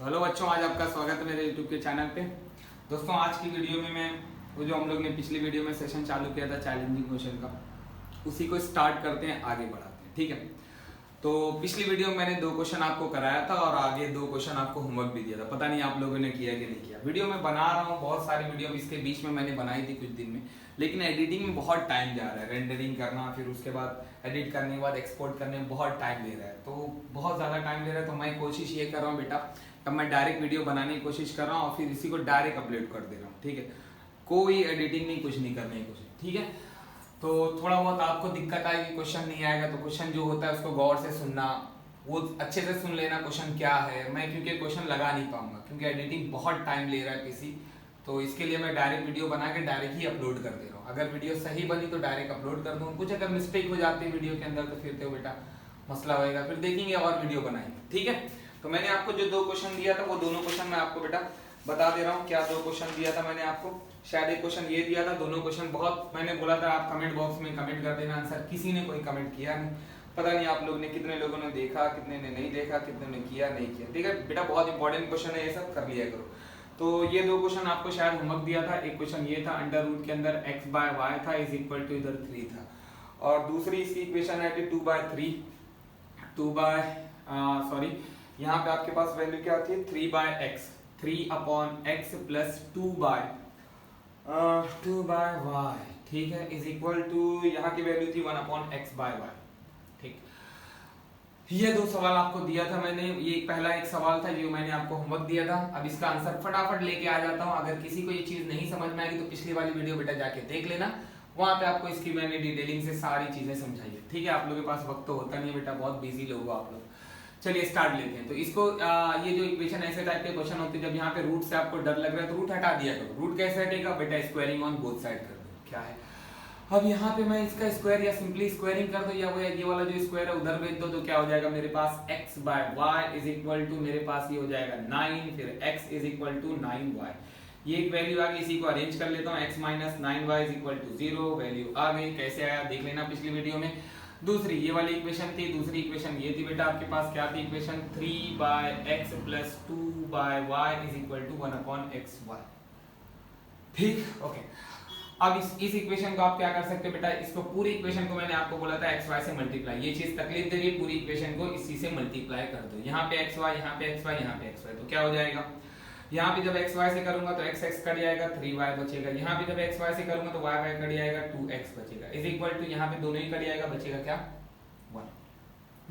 तो हेलो बच्चों, आज आपका स्वागत है मेरे यूट्यूब के चैनल पे। दोस्तों, आज की वीडियो में मैं वो जो हम लोग ने पिछली वीडियो में सेशन चालू किया था चैलेंजिंग क्वेश्चन का, उसी को स्टार्ट करते हैं, आगे बढ़ाते हैं। ठीक है, तो पिछली वीडियो में मैंने 2 क्वेश्चन आपको कराया था और आगे 2 क्वेश्चन आपको होमवर्क भी दिया था। पता नहीं आप लोगों ने किया कि नहीं किया। वीडियो में बना रहा हूँ, बहुत सारी वीडियो इसके बीच में मैंने बनाई थी कुछ दिन में, लेकिन एडिटिंग में बहुत टाइम जा रहा है। रेंडरिंग करना, फिर उसके बाद एडिट करने के बाद एक्सपोर्ट करने में बहुत टाइम ले रहा है, तो बहुत ज़्यादा टाइम ले रहा है। तो मैं कोशिश ये कर रहा हूँ बेटा, अब मैं डायरेक्ट वीडियो बनाने की कोशिश कर रहा हूँ और फिर इसी को डायरेक्ट अपलोड कर दे रहा हूँ। ठीक है, कोई एडिटिंग नहीं, कुछ नहीं करने की कोशिश। ठीक है, तो थोड़ा बहुत आपको दिक्कत आएगी, क्वेश्चन नहीं आएगा तो क्वेश्चन जो होता है उसको गौर से सुनना, वो अच्छे से सुन लेना क्वेश्चन क्या है। मैं क्योंकि क्वेश्चन लगा नहीं पाऊंगा क्योंकि एडिटिंग बहुत टाइम ले रहा है पीसी, तो इसके लिए मैं डायरेक्ट वीडियो बना के डायरेक्ट ही अपलोड कर दे रहा हूँ। अगर वीडियो सही बनी तो डायरेक्ट अपलोड कर दूँ, कुछ अगर मिस्टेक हो जाती है वीडियो के अंदर तो फिर तो बेटा मसला होएगा, फिर देखेंगे और वीडियो बनाएंगे। ठीक है, तो मैंने आपको जो 2 क्वेश्चन दिया था वो दोनों क्वेश्चन मैं आपको बेटा बता दे रहा हूँ। क्या 2 क्वेश्चन दिया था मैंने आपको? शायद एक क्वेश्चन ये दिया था, दोनों क्वेश्चन बहुत मैंने बोला था आप कमेंट बॉक्स में कमेंट कर देना आंसर। किसी ने कोई कमेंट किया नहीं, पता नहीं आप लोग ने कितने लोगों ने देखा, कितने ने नहीं देखा, कितने ने किया नहीं किया। ठीक है बेटा, बहुत इंपॉर्टेंट क्वेश्चन है, ये सब कर लिया करो। तो ये 2 क्वेश्चन आपको शायद होमवर्क दिया था। एक क्वेश्चन ये था, अंडर रूट के अंदर x बाय वाई था इज इक्वल टू इधर 3 था, और दूसरी इसकी इक्वेशन है 2 बाय सॉरी यहाँ पे आपके पास वैल्यू क्या आती है 3 by x, 3 upon x plus 2 by y. ठीक है, इज इक्वल टू यहाँ की वैल्यू थी 1 अपॉन एक्स बाय वाई। ठीक, ये 2 सवाल आपको दिया था मैंने। ये पहला एक सवाल था जो मैंने आपको होमवर्क दिया था। अब इसका आंसर फटाफट लेके आ जाता हूँ। अगर किसी को ये चीज नहीं समझ में आएगी तो पिछली वाली वीडियो बेटा जाके देख लेना, वहां पे आपको इसकी मैंने डिटेलिंग से सारी चीजें समझाई है। ठीक है, आप लोगों के पास वक्त तो होता नहीं है बेटा, बहुत बिजी लोग हो आप लोग। चलिए स्टार्ट लेते हैं। तो इसको ये जो इक्वेशन ऐसे टाइप के क्वेश्चन होते हैं जब यहाँ पे रूट से आपको डर लग रहा है तो रूट हटा दिया करो। रूट कैसे हटेगा बेटा? स्क्वायरिंग ऑन बोथ साइड कर दो। क्या है, अब यहाँ पे मैं इसका स्क्वायर या सिंपली स्क्वायरिंग कर दो, या वो ये वाला जो स्क्वायर है उधर भेज दो, तो क्या हो जाएगा मेरे पास x by y is equal to मेरे पास ये हो जाएगा 9, फिर x is equal to 9y। ये एक वैल्यू आ गई, इसी को अरेंज कर लेता हूँ। x minus 9y is equal to 0, value आ गई। कैसे आया देख लेना पिछली वीडियो में। दूसरी ये वाली इक्वेशन थी, दूसरी इक्वेशन ये थी बेटा आपके पास, क्या थी equation 3 by x plus 2 by y is equal to 1 upon x y. ठीक, ओके। अब इस इक्वेशन को आप क्या कर सकते हो बेटा, इसको पूरी इक्वेशन को मैंने आपको बोला था एक्स वाई से मल्टीप्लाई। ये चीज तकलीफ दे रही है, पूरी इक्वेशन को इसी से मल्टीप्लाई कर दो। यहाँ पे एक्स वाई, यहाँ पे एक्स वाई, यहाँ पे एक्स वाई, तो क्या हो जाएगा? यहाँ पे जब एक्स वाई से करूंगा तो एक्स एक्स कट जाएगा, 3y बचेगा। यहाँ पे जब एक्स वाई से करूंगा तो वाई वाई कट जाएगा, 2x बचेगा। इज इक्वल टू यहाँ पे दोनों ही कट जाएगा, बचेगा क्या? 1।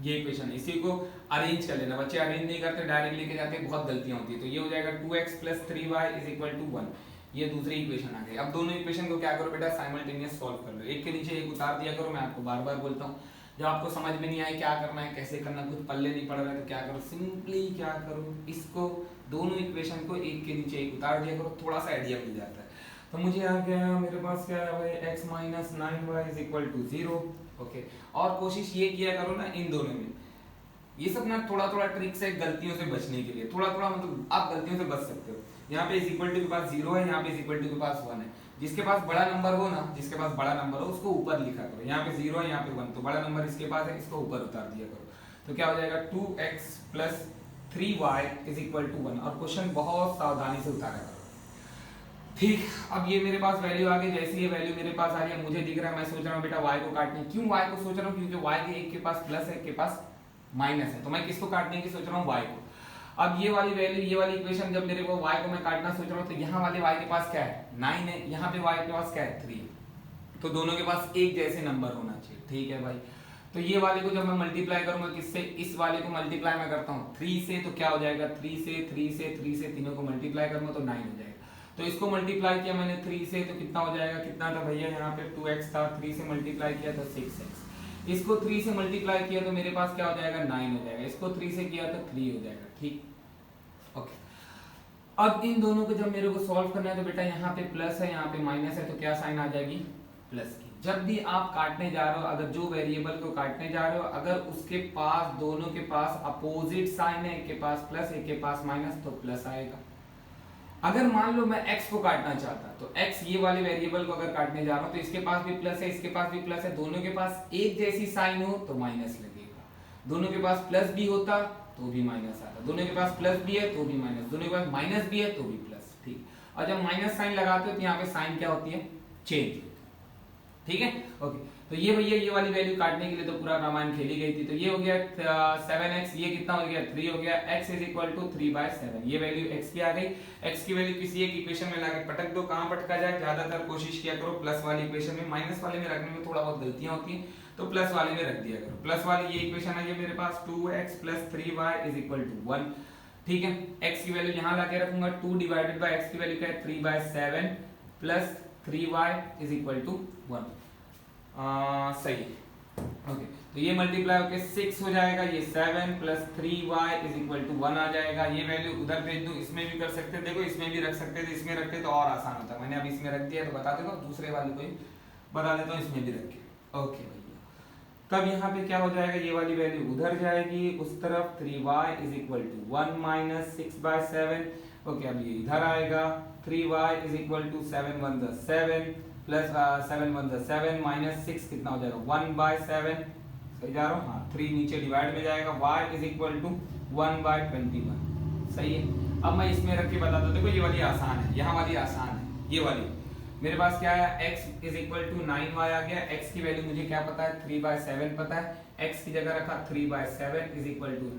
ये इक्वेशन, इसी को अरेंज कर लेना। बच्चे अरेंज नहीं करते, डायरेक्ट लेके जाते हैं, बहुत गलतियां होती है। तो ये हो जाएगा 2x plus 3y is equal to 1। ये दूसरी इक्वेशन आ गई। अब दोनों इक्वेशन को क्या करो बेटा, साइमल्टेनियस सॉल्व कर लो। एक के नीचे एक उतार दिया करो। मैं आपको बार बार बोलता हूँ, जब आपको समझ में नहीं आए क्या करना है, कैसे करना, कुछ पल्ले नहीं पड़ रहा है तो क्या करो, सिंपली क्या करो, इसको दोनों इक्वेशन को एक के नीचे एक उतार दिया करो, थोड़ा सा आइडिया मिल जाता है। तो मुझे आ गया, मेरे पास क्या है भाई, x minus 9y is equal to 0। Okay, और कोशिश ये किया करो ना इन दोनों में, ये सब ना थोड़ा थोड़ा ट्रिक्स है गलतियों से बचने के लिए। थोड़ा थोड़ा मतलब आप गलतियों से बच सकते हो। यहाँ पे इज इक्वल टू के पास 0 है, यहाँ पे इज इक्वल टू के पास 1 है। जिसके पास बड़ा नंबर हो ना, जिसके पास बड़ा नंबर हो उसको ऊपर लिखा करो। यहाँ पे 0 है, यहाँ पे 1, तो बड़ा नंबर इसके पास है, इसको ऊपर उतार दिया करो। तो क्या हो जाएगा 2x plus 3y is equal to 1। और क्वेश्चन बहुत सावधानी से उतारा करो। ठीक, अब ये मेरे पास वैल्यू आ गई। जैसे ये वैल्यू मेरे पास आ रही है, मुझे दिख रहा है, मैं सोच रहा हूँ बेटा y को काटने। क्यों y को सोच रहा हूँ? क्योंकि y के एक के पास प्लस है, एक के पास माइनस है, तो मैं किसको काटने की सोच रहा हूँ? y को। अब ये वाली वैल्यू, ये वाली इक्वेशन जब मेरे को y को मैं काटना सोच रहा हूँ तो यहाँ वाले y के पास क्या है 9 है, यहाँ पे y के पास क्या है 3, तो दोनों के पास एक जैसे नंबर होना चाहिए। ठीक है भाई, तो ये वाले को जब मैं मल्टीप्लाई करूंगा किससे, इस वाले को मल्टीप्लाई मैं करता हूँ 3 से, तो क्या हो जाएगा 3 से 3 से 3 से, तीनों को मल्टीप्लाई करूंगा तो 9 हो जाएगा। तो इसको मल्टीप्लाई किया मैंने 3 से, तो कितना हो जाएगा, कितना था भैया, यहाँ पे 2x था, 3 से मल्टीप्लाई किया तो 6x। इसको 3 से मल्टीप्लाई किया तो मेरे पास क्या हो जाएगा 9 हो जाएगा। इसको 3 से किया तो 3 हो जाएगा। ठीक, ओके। अब इन दोनों को जब मेरे को सॉल्व करना है तो बेटा यहाँ पे प्लस है, यहाँ पे माइनस है, तो क्या साइन आ जाएगी प्लस की। जब भी आप काटने जा रहे हो, अगर जो वेरिएबल को काटने जा रहे हो, अगर उसके पास दोनों के पास अपोजिट साइन है, एक के पास प्लस एक के पास माइनस, तो प्लस आएगा। अगर मान लो मैं x को काटना चाहता, तो x ये वाले वेरिएबल को अगर काटने जा रहा हूं तो इसके पास भी प्लस है, इसके पास भी प्लस है, दोनों के पास एक जैसी साइन हो तो माइनस लगेगा। दोनों के पास प्लस भी होता तो भी माइनस आएगा, दोनों के पास प्लस भी है तो भी माइनस, दोनों के पास माइनस भी है तो भी प्लस। ठीक, और जब माइनस साइन लगाते हो तो यहाँ पे साइन क्या होती है, चेंज। ठीक है, ओके। तो ये भैया ये वाली वैल्यू काटने के लिए तो पूरा रामायण खेली गई थी। तो ये हो गया 7x, ये कितना हो गया 3 हो गया, x इज इक्वल टू 3/7। ये वैल्यू x की आ गई। x की वैल्यू किसी एक इक्वेशन में लाके पटक दो, कहां पटका जाए, ज्यादातर कोशिश किया करो प्लस वाली इक्वेशन में, माइनस वाले में रखने में थोड़ा बहुत गलतियां होती हैं, तो प्लस वाले में रख दिया करो। प्लस वाली ये इक्वेशन है ये मेरे पास 2x + 3y = 1। ठीक है, x की वैल्यू यहां लाके रखूंगा, 2 डिवाइडेड बाय x की वैल्यू क्या है 3/7 + 3y = 1। सही, ओके। तो ये मल्टीप्लाई होके 6 हो जाएगा, ये 7 + 3y = 1 आ जाएगा। ये वैल्यू उधर भेज दूं, इसमें भी कर सकते हैं, देखो इसमें भी रख सकते थे, इसमें रखते तो और आसान होता। मैंने अब इसमें रख दिया तो बता देता हूं, दूसरे वाले को ही बता देता हूं, इसमें भी रख के। ओके भैया, तब यहाँ पे क्या हो जाएगा, ये वाली वैल्यू उधर जाएगी उस तरफ, 3y = 1 - 6/7। ओके, अब ये इधर आएगा, 3y = 7 × 1 = 7 प्लस 7 × 1 = 7 माइनस 6 कितना हो जाएगा 1/7। सही जा रहा हूँ, हाँ 3 नीचे डिवाइड में जाएगा, y = 1/21। सही है। अब मैं इसमें रख के बताता हूँ, देखो ये वाली आसान है, यहाँ वाली आसान है, ये वाली मेरे पास क्या है, x = 9y आ गया। x की वैल्यू मुझे क्या पता है 3/7 पता है, x की जगह रखा 3/7 =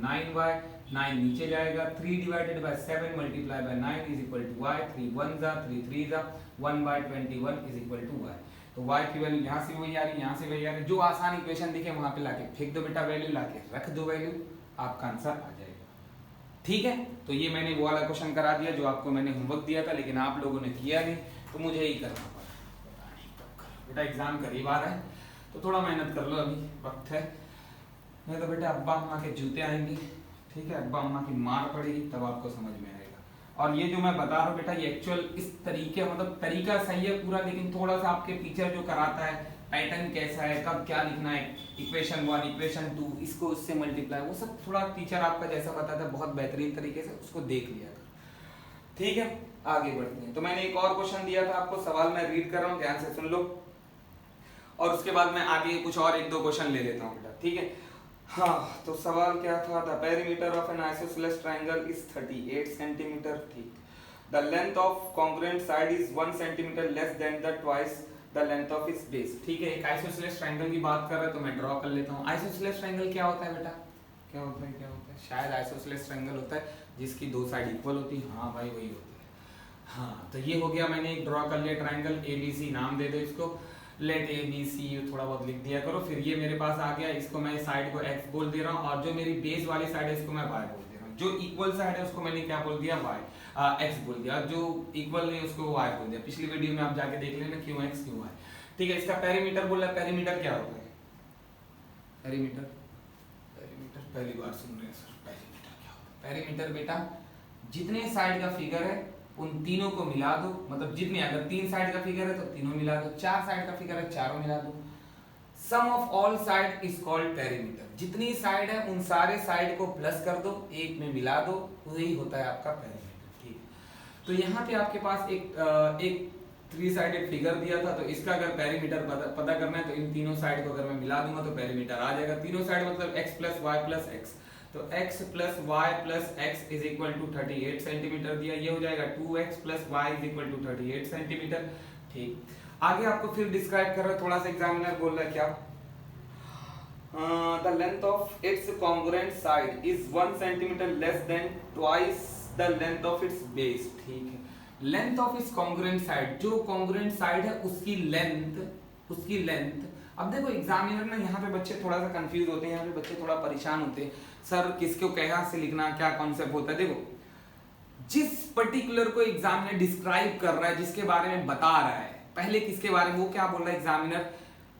9y, 9 नीचे जाएगा, 3 divided by 7 multiply by 9 = y, 3 1 जा 3 3 जा 1/21 = y। तो y की वैल्यू यहाँ से वही आ रही, यहाँ से वही आ रही, जो आसान इक्वेशन दिखे वहां पे लाके फेंक दो बेटा, वैल्यू लाके रख दो वैल्यू, आपका आंसर आ जाएगा। ठीक है, तो ये मैंने वो वाला क्वेश्चन करा दिया जो आपको मैंने होमवर्क दिया था, लेकिन आप लोगों ने किया नहीं, तो मुझे ही करना पड़ा। बेटा एग्जाम करीब आ रहा है तो थोड़ा मेहनत कर लो, अभी वक्त है, नहीं तो बेटा अब्बा अम्मा के जूते आएंगे। ठीक है, अब्बा अम्मा की मार पड़ेगी, तब आपको समझ में आएगा। और ये जो मैं बता रहा हूँ बेटा, ये एक्चुअल इस तरीके मतलब तरीका सही है पूरा, लेकिन थोड़ा सा आपके टीचर जो कराता है पैटर्न कैसा है, कब क्या लिखना है, इक्वेशन 1 इक्वेशन 2 इसको उससे मल्टीप्लाई, वो सब थोड़ा टीचर आपका जैसा बताता है बहुत बेहतरीन तरीके से, उसको देख लिया कर। ठीक है, आगे बढ़ते हैं। तो मैंने एक और क्वेश्चन दिया था आपको, सवाल मैं रीड कर रहा हूँ, ध्यान से सुन लो, और उसके बाद मैं आगे कुछ और 1-2 क्वेश्चन ले लेता हूँ बेटा। ठीक है, हाँ तो सवाल क्या था, the perimeter of an isosceles triangle is 38 centimetre. ठीक, the length of congruent side is 1 centimetre less than the twice the length of its base. ठीक है, एक आइसोसेलेस ट्रायंगल की बात कर रहे हैं, तो मैं ड्रॉ कर लेता हूँ। आइसोसेलेस ट्रायंगल क्या होता है बेटा, क्या होता है, क्या होता है, शायद आइसोसेलेस ट्रायंगल होता है जिसकी 2 साइड इक्वल होती है। हाँ भाई वही होती है। हाँ तो ये हो गया, मैंने एक ड्रॉ कर लिया ट्रायंगल, ABC नाम दे दो इसको, लेट ABC थोड़ा बहुत लिख दिया करो। फिर ये मेरे पास आ गया, इसको मैं साइड को x बोल दे रहा हूँ, और जो मेरी बेस वाली साइड है इसको मैं y बोल दे रहा हूँ। जो इक्वल साइड है उसको मैंने क्या बोल दिया, x बोल दिया, जो इक्वल नहीं उसको y बोल दिया। पिछली वीडियो में आप जाके देख लेना क्यों x क्यों y। ठीक है, इसका पेरीमीटर बोला, पेरीमीटर क्या होता है, पेरीमीटर, पेरीमीटर पहली बार सुन रहे हैं सर, पेरीमीटर क्या होता है। पेरीमीटर बेटा जितने साइड का फिगर है उन तीनों को मिला दो, मतलब जितने, अगर 3 साइड का फिगर है तो तीनों मिला दो, 4 साइड का फिगर है चारों मिला दो। Sum of all side is called perimeter. जितनी साइड है उन सारे साइड को प्लस कर दो, एक में मिला दो, वही होता है आपका पेरीमीटर। ठीक है, तो यहाँ पे आपके पास एक 3 साइडेड फिगर दिया था, तो इसका अगर पेरीमीटर पता करना है तो इन तीनों साइड को अगर मैं मिला दूंगा तो पेरीमीटर आ जाएगा। तीनों साइड मतलब x + y + x, तो x + y + x = 38 सेंटीमीटर दिया, ये हो जाएगा 2x + y = 38 सेंटीमीटर। ठीक, आगे आपको फिर डिस्क्राइब कर रहा है, थोड़ा सा एग्जामिनर बोल रहा है क्या, the length of it's congruent side is 1 centimetre less then twice the length of its base. ठीक है, length of it's congruent side, जो कॉन्ग्रुएंट साइड है उसकी लेंथ। अब देखो एग्जामिनर ना यहाँ पे बच्चे थोड़ा सा कंफ्यूज होते हैं, यहाँ पे बच्चे थोड़ा परेशान होते हैं, सर किसको कहाँ से लिखना, क्या कॉन्सेप्ट होता है। देखो जिस पर्टिकुलर को एग्जामिनर डिस्क्राइब कर रहा है, जिसके बारे में बता रहा है, पहले किसके बारे में, वो क्या बोल रहा है, एग्जामिनर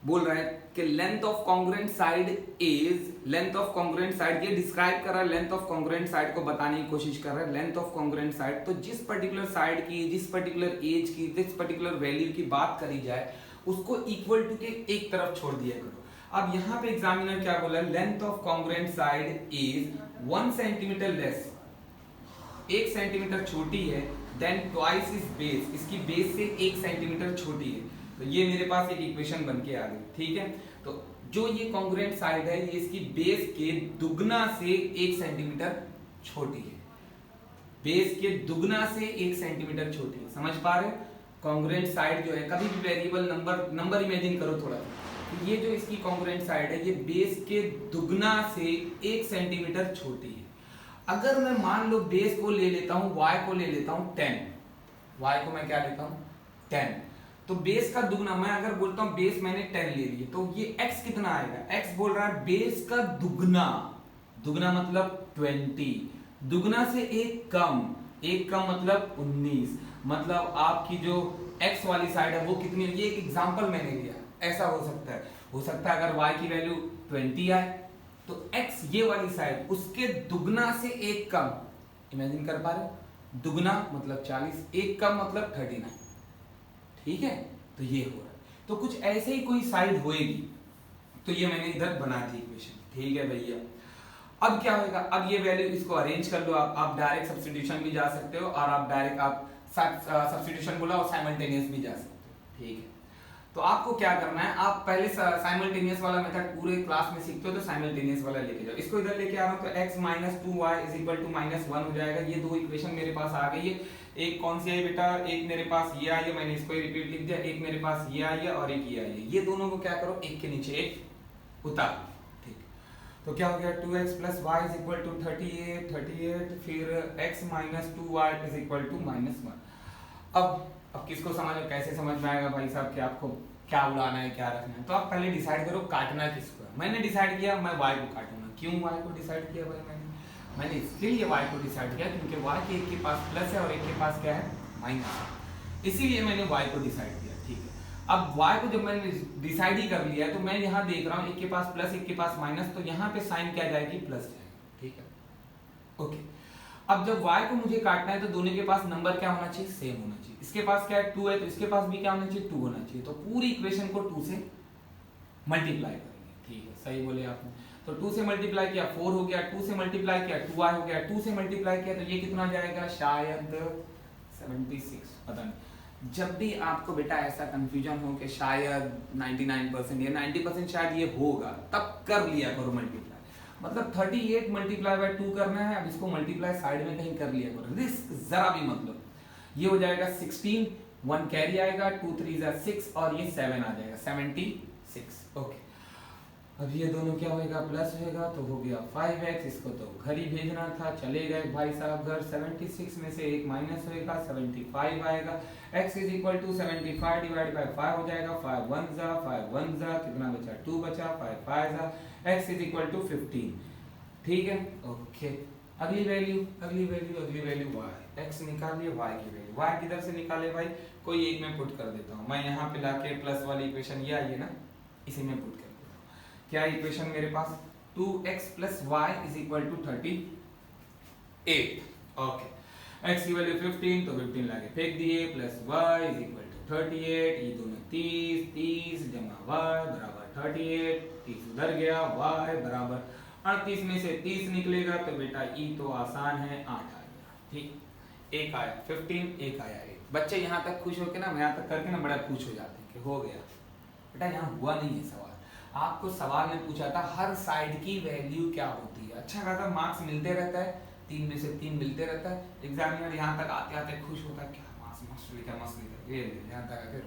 बोल रहा है कि length of congruent side is, length of congruent side, ये डिस्क्राइब कर रहा है, लेंथ ऑफ कॉन्ग्रुएंट साइड को बताने की कोशिश कर रहा है, लेंथ ऑफ कॉन्ग्रुएंट साइड। तो जिस पर्टिकुलर साइड की, जिस पर्टिकुलर एज की, जिस पर्टिकुलर वैल्यू की बात करी जाए उसको इक्वल टू के एक तरफ छोड़ दिया करो। अब यहाँ पे एग्जामिनर क्या बोला है, length of congruent side is 1 centimetre less, 1 centimetre छोटी है, देन ट्वाइस इज बेस, इसकी बेस से 1 सेंटीमीटर छोटी है। तो ये मेरे पास एक इक्वेशन बन के आ गई। ठीक है, तो जो ये कॉन्ग्रुएंट साइड है ये इसकी बेस के दुगना से 1 सेंटीमीटर छोटी है, बेस के दुगना से 1 सेंटीमीटर छोटी है। समझ पा रहे हो? कॉन्ग्रुएंट साइड जो है, कभी भी वेरिएबल नंबर इमेजिन करो थोड़ा, तो ये जो इसकी कॉन्ग्रुएंट साइड है ये बेस के दुगना से 1 सेंटीमीटर छोटी है। अगर मैं मान लो बेस को ले लेता हूं, y को ले लेता हूं 10, y को मैं क्या लेता हूं 10, तो बेस का दुगना, मैं अगर बोलता हूं बेस मैंने 10 ले लिया, तो ये x कितना आएगा, x बोल रहा है बेस का दुगना, दुगना मतलब 20, दुगना से एक कम मतलब 19, मतलब आपकी जो x वाली साइड है वो कितनी, ये एक एग्जांपल मैंने लिया, ऐसा हो सकता है अगर y की वैल्यू 20 आए तो x ये वाली साइड उसके दुगना से एक कम, इमेजिन कर पा रहे हो, दुगना मतलब 40, एक कम मतलब 39, ठीक है, तो ये हो रहा है। तो कुछ ऐसे ही कोई साइड होएगी, तो ये मैंने इधर बना दी इक्वेशन, ठीक है भैया। अब क्या होगा, अब ये वैल्यू इसको अरेंज कर लो, आप डायरेक्ट सब्स्टिट्यूशन भी जा सकते हो और आप डायरेक्ट आप सब्स्टिट्यूशन बोला और साइमल्टेनियस भी जा सकते हो, ठीक है। तो आपको क्या करना है, आप पहले साइमल्टेनियस वाला मेथड पूरे क्लास में सीखते हो तो साइमल्टेनियस वाला लेके जाओ। इसको इधर लेके आ रहा हूं तो x minus 2y is equal to -1 हो जाएगा। ये दो इक्वेशन मेरे पास आ गई है। एक कौन सी है बेटा, एक मेरे पास ये आई है, मैंने इसको रिपीट लिख दिया, एक मेरे पास ये आई है और एक ये आई है। ये दोनों को क्या करो, एक के नीचे एक उतार, ठीक। तो क्या हो गया, 2x plus y is equal to 38, फिर x minus 2y is equal to -1। अब किसको समझ, कैसे समझ में आएगा भाई साहब कि आपको क्या उड़ाना है क्या रखना है। तो आप पहले डिसाइड करो काटना किसको है। मैंने डिसाइड किया मैं y को काटूंगा। क्यों y को डिसाइड किया भाई, मैंने इसलिए y को डिसाइड किया क्योंकि y के एक के पास प्लस है और एक के पास क्या है, माइनस है, इसीलिए मैंने y को डिसाइड किया, ठीक है। अब y को जब मैंने डिसाइड ही कर लिया तो मैं यहाँ देख रहा हूँ एक के पास प्लस एक के पास माइनस, तो यहाँ पे साइन क्या जाएगी, प्लस जाएगी, ठीक है, ओके। अब जब y को मुझे काटना है तो दोनों के पास नंबर क्या होना चाहिए, सेम होना चाहिए। इसके पास क्या है 2 है तो इसके पास भी क्या होना चाहिए, 2 होना चाहिए। तो पूरी इक्वेशन को 2 से मल्टीप्लाई करेंगे, ठीक है, सही बोले आपने। तो 2 से मल्टीप्लाई किया 4 हो गया, 2 से मल्टीप्लाई किया 2y हो गया, 2 से मल्टीप्लाई किया तो ये कितना जाएगा, शायद 76, पता नहीं। जब भी आपको बेटा ऐसा कंफ्यूजन हो कि शायद 99% या 90% शायद ये होगा, तब कर लिया करो मल्टीप्लाई। मतलब 38 मल्टीप्लाई बाय 2 करना है, अब इसको मल्टीप्लाई साइड में कहीं कर लिया करो, रिस्क जरा भी मतलब। ये हो जाएगा 16, 1 कैरी आएगा, 2 3 6 और ये 7 आ जाएगा 76, ओके। अब ये दोनों क्या होएगा, प्लस होएगा तो हो गया 5x, इसको तो घर ही भेजना था, चले गए भाई साहब घर। 76 में से एक माइनस होएगा 75 आएगा, x is equal to 75 divide by 5 हो जाएगा, 5 1 जा कितना बचा, 2 बचा, 5 5 जा, x इज इक्वल टू 15, ठीक है, ओके। अगली वैल्यू y, x निकालिए, y की वैल्यू y किधर से निकाले भाई, कोई एक में पुट कर देता हूँ मैं, यहाँ पे लाके प्लस वाली इक्वेशन ये आई है ना, इसी में पुट कर देता हूँ। क्या इक्वेशन मेरे पास, 2x plus y is equal to 38, okay. x की वैल्यू 15 तो 15 लाके फेंक दिए, plus y is equal to 38, ये दोनों 30 जमा y बराबर 38, 30 उधर गया, y बराबर 38 में से 30 निकलेगा तो बेटा ई तो आसान है, 8 आ गया, ठीक। एक आया 15, एक आया 8। बच्चे यहाँ तक खुश होके ना, यहाँ तक करके ना बड़ा खुश हो जाते हैं कि हो गया। बेटा यहाँ हुआ नहीं है सवाल, आपको सवाल में पूछा था हर साइड की वैल्यू क्या होती है। अच्छा खासा मार्क्स मिलते रहता है, 3 में से 3 मिलते रहता है। एग्जामिनर यहाँ तक आते आते खुश होता है, क्या मार्क्स मस्त लिखा, ये यहाँ तक आके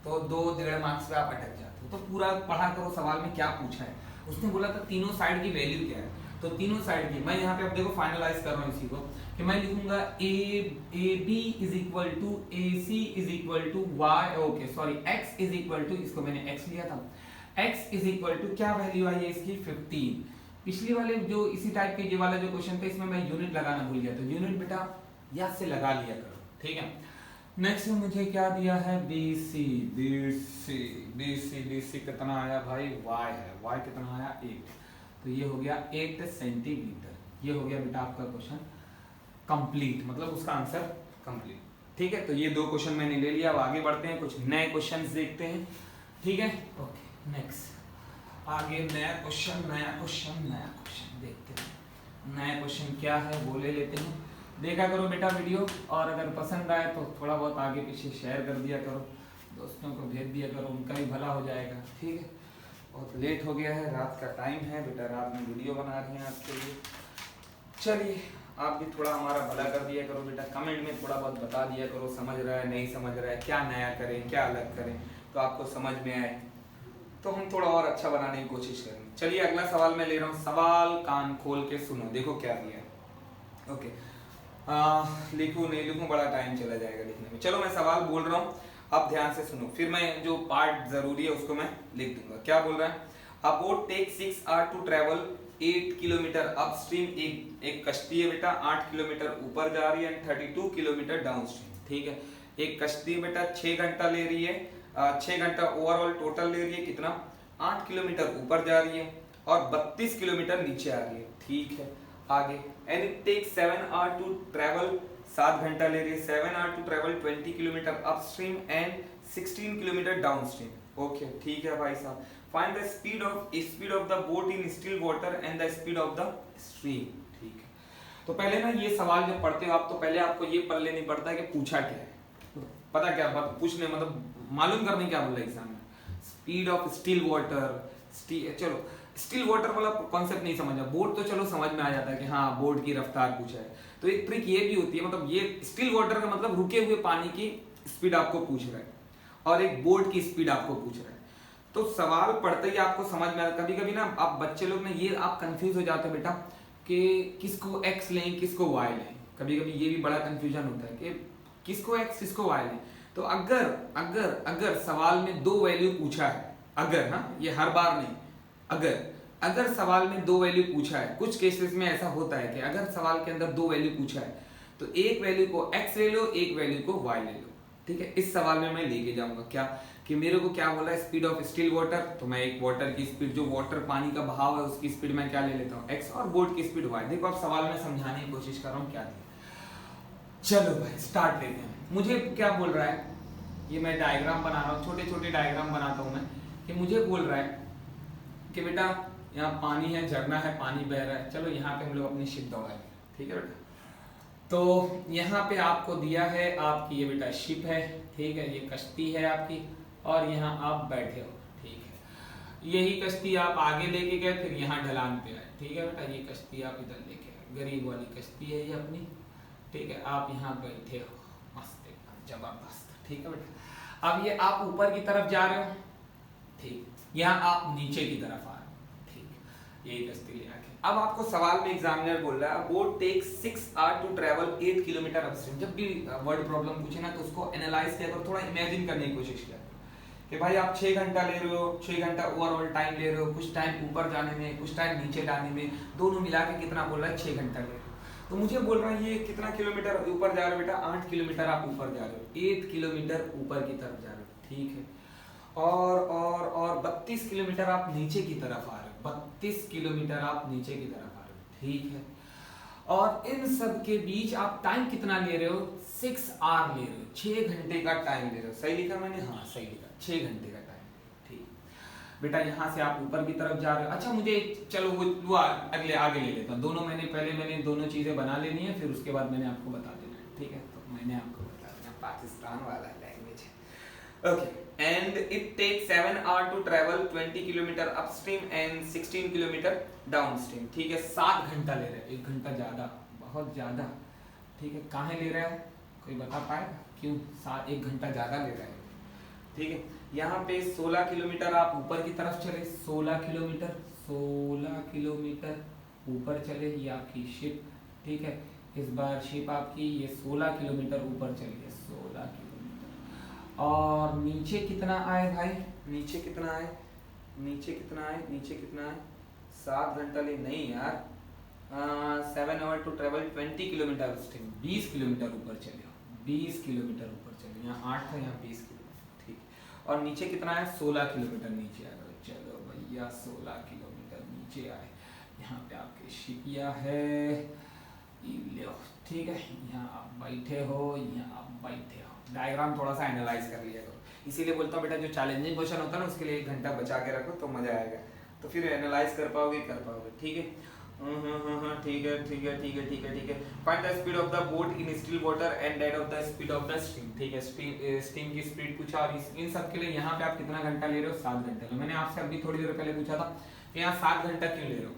तो 2-1.5 मार्क्स पे आप अटक जाते हो। तो पूरा पढ़ा करो सवाल में क्या पूछा है। उसने बोला था तीनों साइड की वैल्यू क्या है, तो तीनों साइड की मैं यहाँ पे अब देखो फाइनलाइज कर रहा हूँ इसी को कि मैं लिखूंगा A B is equal to A C is equal to y, okay sorry x is equal to, इसको मैंने एक्स लिया था, एक्स इज इक्वल टू क्या वैल्यू आई है इसकी 15। पिछली वाले जो इसी टाइप के ये वाला जो क्वेश्चन था इसमें मैं यूनिट लगाना भूल गया, तो यूनिट बेटा याद से लगा लिया करो, ठीक है। नेक्स्ट में मुझे क्या दिया है, BC कितना आया भाई, y है, y कितना आया 8, तो ये हो गया 8 सेंटीमीटर। ये हो गया बेटा आपका क्वेश्चन कंप्लीट, मतलब उसका आंसर कंप्लीट, ठीक है। तो ये 2 क्वेश्चन मैंने ले लिया। अब आगे बढ़ते हैं, कुछ नए क्वेश्चंस देखते हैं, ठीक है, ओके। नेक्स्ट आगे नया क्वेश्चन देखते हैं। नया क्वेश्चन क्या है वो ले लेते हैं। देखा करो बेटा वीडियो, और अगर पसंद आए तो थोड़ा बहुत आगे पीछे शेयर कर दिया करो, दोस्तों को भेज दिया करो, उनका भी भला हो जाएगा, ठीक है। बहुत लेट हो गया है, रात का टाइम है बेटा, रात में वीडियो बना रहे हैं आपके लिए। चलिए आप भी थोड़ा हमारा भला कर दिया करो बेटा, कमेंट में थोड़ा बहुत बता दिया करो, समझ रहा है नहीं समझ रहा है, क्या नया करें क्या अलग करें तो आपको समझ में आए, तो हम थोड़ा और अच्छा बनाने की कोशिश करेंगे। चलिए अगला सवाल मैं ले रहा हूँ, सवाल कान खोल के सुनो, देखो क्या दिया है। ओके, लिखूं नहीं लिखूं बड़ा टाइम चला जाएगा लिखने में। चलो मैं सवाल बोल रहा हूँ, आप ध्यान से सुनो, फिर मैं जो पार्ट जरूरी है उसको मैं लिख दूंगा। क्या बोल रहा है, a boat take 6 hour to travel 8 kilometre upstream. एक कश्ती है बेटा 8 किलोमीटर ऊपर जा रही है एंड 32 किलोमीटर डाउनस्ट्रीम। ठीक है, एक कश्ती बेटा 6 घंटा ले रही है, 6 घंटा ओवरऑल टोटल ले रही है, कितना 8 किलोमीटर ऊपर जा रही है और 32 किलोमीटर नीचे आ रही है। ठीक है, आगे and it take 7 hour to travel, 7 घंटा ले रही है, 7 hour to travel 20 kilometre upstream and 16 kilometre downstream. Okay ठीक है भाई साहब, find the speed of the boat in still water and the speed of the stream. ठीक है, तो पहले ना ये सवाल जब पढ़ते हो आप तो पहले आपको ये पढ़ लेनी पड़ता है कि पूछा क्या है, पता क्या बात पूछने मतलब मालूम करने क्या बोल रहा है एग्जाम में, स्पीड ऑफ स्टिल वाटर। चलो स्टिल वाटर वाला कॉन्सेप्ट नहीं समझा, बोट तो चलो समझ में आ जाता है कि हाँ बोट की रफ्तार पूछा है, तो एक ट्रिक ये भी होती है, मतलब ये स्टिल वाटर का मतलब रुके हुए पानी की स्पीड आपको पूछ रहा है और एक बोट की स्पीड आपको पूछ रहा है। तो सवाल पढ़ते ही आपको समझ में आता, कभी कभी ना आप बच्चे लोग ना ये आप कंफ्यूज हो जाते हो बेटा कि किसको एक्स लें किसको वाई लें, कभी कभी ये भी बड़ा कंफ्यूजन होता है कि किसको एक्स किसको वाई लें। तो अगर अगर अगर सवाल में 2 वैल्यू पूछा है, अगर ना ये हर बार नहीं, अगर सवाल में 2 वैल्यू पूछा है, कुछ केसेस में ऐसा होता है कि अगर सवाल के अंदर 2 वैल्यू पूछा है तो एक वैल्यू को x ले लो एक वैल्यू को y ले लो। ठीक है, इस सवाल में मैं लेके जाऊंगा क्या कि मेरे को क्या बोला है स्पीड ऑफ स्टिल वाटर, तो मैं एक वाटर की स्पीड जो वाटर पानी का बहाव है उसकी स्पीड मैं क्या ले लेता हूँ x और बोट की स्पीड y। देखो आप सवाल में समझाने की कोशिश कर रहा हूँ क्या दिया। चलो भाई स्टार्ट लेते हैं। मुझे क्या बोल रहा है, ये मैं डायग्राम बना रहा हूँ, छोटे छोटे डायग्राम बनाता हूँ मैं, कि मुझे बोल रहा है कि बेटा यहाँ पानी है, झरना है, पानी बह रहा है, चलो यहाँ पे हम लोग अपनी शिप दौड़ाएंगे। ठीक है बेटा, तो यहाँ पे आपको दिया है आपकी ये बेटा शिप है, ठीक है, ये कश्ती है आपकी और यहाँ आप बैठे हो। ठीक है, यही कश्ती आप आगे लेके गए फिर यहाँ ढलान पे आए। ठीक है बेटा, ये कश्ती आप इधर लेके आए, गरीब वाली कश्ती है ये अपनी। ठीक है, आप यहाँ बैठे हो, मस्त एकदम जबरदस्त। ठीक है बेटा, अब ये आप ऊपर की तरफ जा रहे हो, ठीक, यहाँ आप नीचे की तरफ आ रहे हो। ठीक, यही कश्ती ले आके अब आपको सवाल में एग्जामिनर बोल रहा है boat take 6 hour to travel 8 kilometre upstream. जब भी वर्ड प्रॉब्लम पूछे ना तो उसको एनालाइज किया करो, थोड़ा इमेजिन करने की कोशिश किया करो कि भाई आप 6 घंटा ले रहे हो, 6 घंटा ओवरऑल टाइम ले रहे हो, कुछ टाइम ऊपर जाने में कुछ टाइम नीचे जाने में, दोनों मिला के कितना बोल रहा है 6 घंटा ले रहे हो। तो मुझे बोल रहा है ये कितना किलोमीटर ऊपर जा रहे हो बेटा, 8 किलोमीटर आप ऊपर जा रहे हो, 8 किलोमीटर ऊपर की तरफ जा रहे हो। ठीक है, और 32 किलोमीटर आप नीचे की तरफ आ रहे हो, 32 किलोमीटर आप नीचे की तरफ आ रहे हो। ठीक है, और इन सब के बीच आप टाइम कितना ले रहे हो, 6 आवर ले रहे हो, 6 घंटे का टाइम ले रहे हो। सही लिखा मैंने, हाँ सही लिखा, 6 घंटे का टाइम। ठीक बेटा, यहाँ से आप ऊपर की तरफ जा रहे हो। अच्छा मुझे चलो वो अगले आगे ले लेता हूँ, दोनों मैंने दोनों चीजें बना लेनी है, फिर उसके बाद मैंने आपको बता देना है। ठीक है, तो मैंने आपको बता देना, पाकिस्तान वाला लैंग्वेज है। Okay, and it takes 7 hours to travel 20 kilometre upstream and 16 kilometre downstream. ठीक है, 7 घंटा ले रहा है, 1 घंटा ज्यादा, बहुत ज्यादा। ठीक है, कहाँ ले रहा है कोई बता पाएगा क्यों 1 घंटा ज्यादा ले रहा है। ठीक है, यहाँ पे 16 किलोमीटर आप ऊपर की तरफ चले, 16 किलोमीटर ऊपर चले, ये आपकी शिप। ठीक है, इस बार शिप आपकी ये 16 किलोमीटर ऊपर चली है, 16 किलोमीटर। और नीचे कितना आए भाई, नीचे कितना आए, नीचे कितना आए 7 घंटा ले नहीं यार, 7 hour to travel 20 kilometre stream, 20 kilometre ऊपर चले, 20 किलोमीटर ऊपर चले, यहाँ 8 था यहाँ 20 किलोमीटर। ठीक, और नीचे कितना है 16 किलोमीटर नीचे आ गए। चलो भैया 16 किलोमीटर नीचे आए, यहाँ पे आपके शिपिया है। ठीक है, यहाँ आप बैठे हो, यहाँ आप बैठे हो। डायग्राम थोड़ा सा एनालाइज कर लिया करो, इसीलिए बोलता हूँ बेटा जो चैलेंजिंग क्वेश्चन होता है ना उसके लिए 1 घंटा बचा के रखो तो मजा आएगा, तो फिर एनालाइज कर पाओगे। ठीक है, ठीक है ठीक है ठीक है ठीक है ठीक है। Find the speed of the boat in still water and that of the speed of the steam. ठीक है, स्टीम की स्पीड पूछा और इन सब के लिए यहाँ पे आप कितना घंटा ले रहे हो? 7 घंटे। तो मैंने आपसे अभी थोड़ी देर पहले पूछा था कि यहाँ 7 घंटा क्यों ले रहे हो?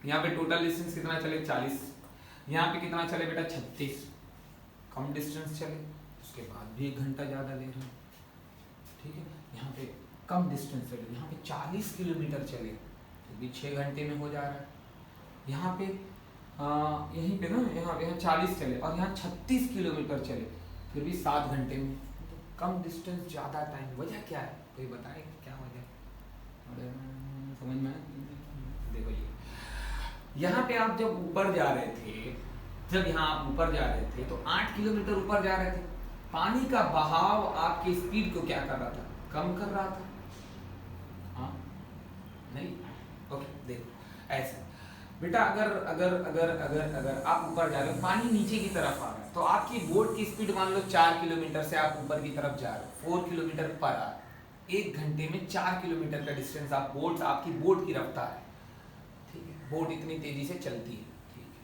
यहाँ पे टोटल डिस्टेंस कितना चले? 40। यहाँ पे कितना चले बेटा? 36। कम डिस्टेंस चले, उसके बाद भी 1 घंटा ज्यादा ले रहे हो। ठीक है, यहाँ पे कम डिस्टेंस चले, यहाँ पे 40 किलोमीटर चले तो भी 6 घंटे में हो जा रहा है। यहाँ पे यहीं पे ना, यहाँ 40 चले और यहाँ 36 किलोमीटर चले फिर भी 7 घंटे में। तो कम डिस्टेंस ज़्यादा टाइम, वजह क्या है? कोई बताएगा क्या वजह? समझ में आया? देखो ये यहाँ पे आप जब ऊपर जा रहे थे, जब यहाँ आप ऊपर जा रहे थे तो 8 किलोमीटर ऊपर जा रहे थे, पानी का बहाव आपकी स्पीड को क्या कर रहा था? कम कर रहा था। हाँ नहीं? ओके देखो ऐसा बेटा, अगर अगर अगर अगर अगर आप ऊपर जा रहे हो, पानी नीचे की तरफ आ रहा है, तो आपकी बोट की स्पीड मान लो 4 किलोमीटर से आप ऊपर की तरफ जा रहे हो, 4 किलोमीटर पर आवर। 1 घंटे में 4 किलोमीटर का डिस्टेंस आप बोट, आपकी बोट की रफ्तार है। ठीक है, बोट इतनी तेजी से चलती है। ठीक है,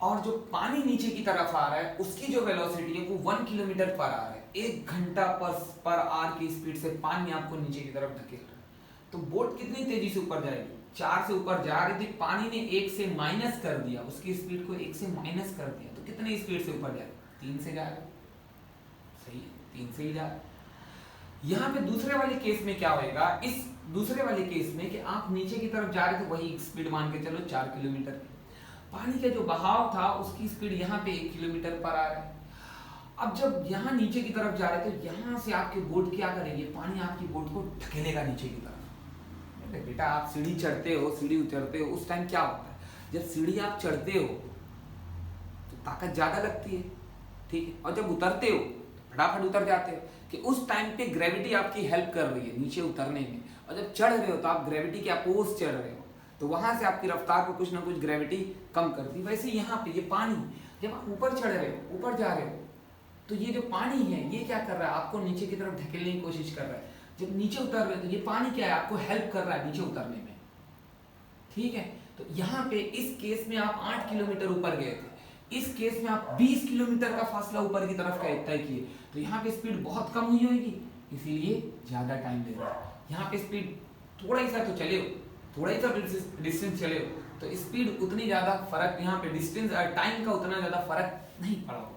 और जो पानी नीचे की तरफ आ रहा है उसकी जो वेलोसिटी है वो 1 किलोमीटर पर आवर है। 1 घंटा पर आवर की स्पीड से पानी आपको नीचे की तरफ धकेल रहा है, तो बोट कितनी तेजी से ऊपर जाएगी? 4 से ऊपर जा रही थी, पानी ने 1 से माइनस कर दिया, उसकी स्पीड को 1 से माइनस कर दिया, तो कितनी स्पीड से ऊपर जाएगी? 3 से जा रहा है। सही है, 3 से ही जा रहा है। यहाँ पे दूसरे वाले केस में क्या होएगा? इस दूसरे वाले केस में कि आप नीचे की तरफ जा रहे थे, वही स्पीड मान के चलो 4 किलोमीटर की, पानी का जो बहाव था उसकी स्पीड यहाँ पे 1 किलोमीटर पर आ रहा है। अब जब यहाँ नीचे की तरफ जा रहे थे, यहाँ से आपकी बोट क्या करेगी? पानी आपकी बोट को ढकेलेगा नीचे की तरफ। बेटा आप सीढ़ी चढ़ते हो, सीढ़ी उतरते हो, उस टाइम क्या होता है? जब सीढ़ी आप चढ़ते हो तो ताकत ज्यादा लगती है। ठीक है, और जब उतरते हो तो फटाफट उतर जाते हो, कि उस टाइम पे ग्रेविटी आपकी हेल्प कर रही है नीचे उतरने में। और जब चढ़ रहे हो तो आप ग्रेविटी के अपोज चढ़ रहे हो, तो वहां से आपकी रफ्तार को कुछ ना कुछ ग्रेविटी कम करती है। वैसे यहाँ पे ये पानी, जब आप ऊपर चढ़ रहे हो, ऊपर जा रहे हो, तो ये जो पानी है ये क्या कर रहा है? आपको नीचे की तरफ धकेलने की कोशिश कर रहा है। जब नीचे उतर रहे हो तो ये पानी क्या है? आपको हेल्प कर रहा है नीचे उतरने में। ठीक है, तो यहाँ पे इस केस में आप 8 किलोमीटर ऊपर गए थे, इस केस में आप 20 किलोमीटर का फासला ऊपर की तरफ का तय किए, तो यहाँ पे स्पीड बहुत कम हुई होगी, इसीलिए ज्यादा टाइम ले रहा है। यहाँ पे स्पीड थोड़ा ही सा तो चले हो, थोड़ा ही सा डिस्टेंस चले हो, तो स्पीड उतनी ज्यादा फर्क, यहाँ पे डिस्टेंस और टाइम का उतना ज्यादा फर्क नहीं पड़ा होगा।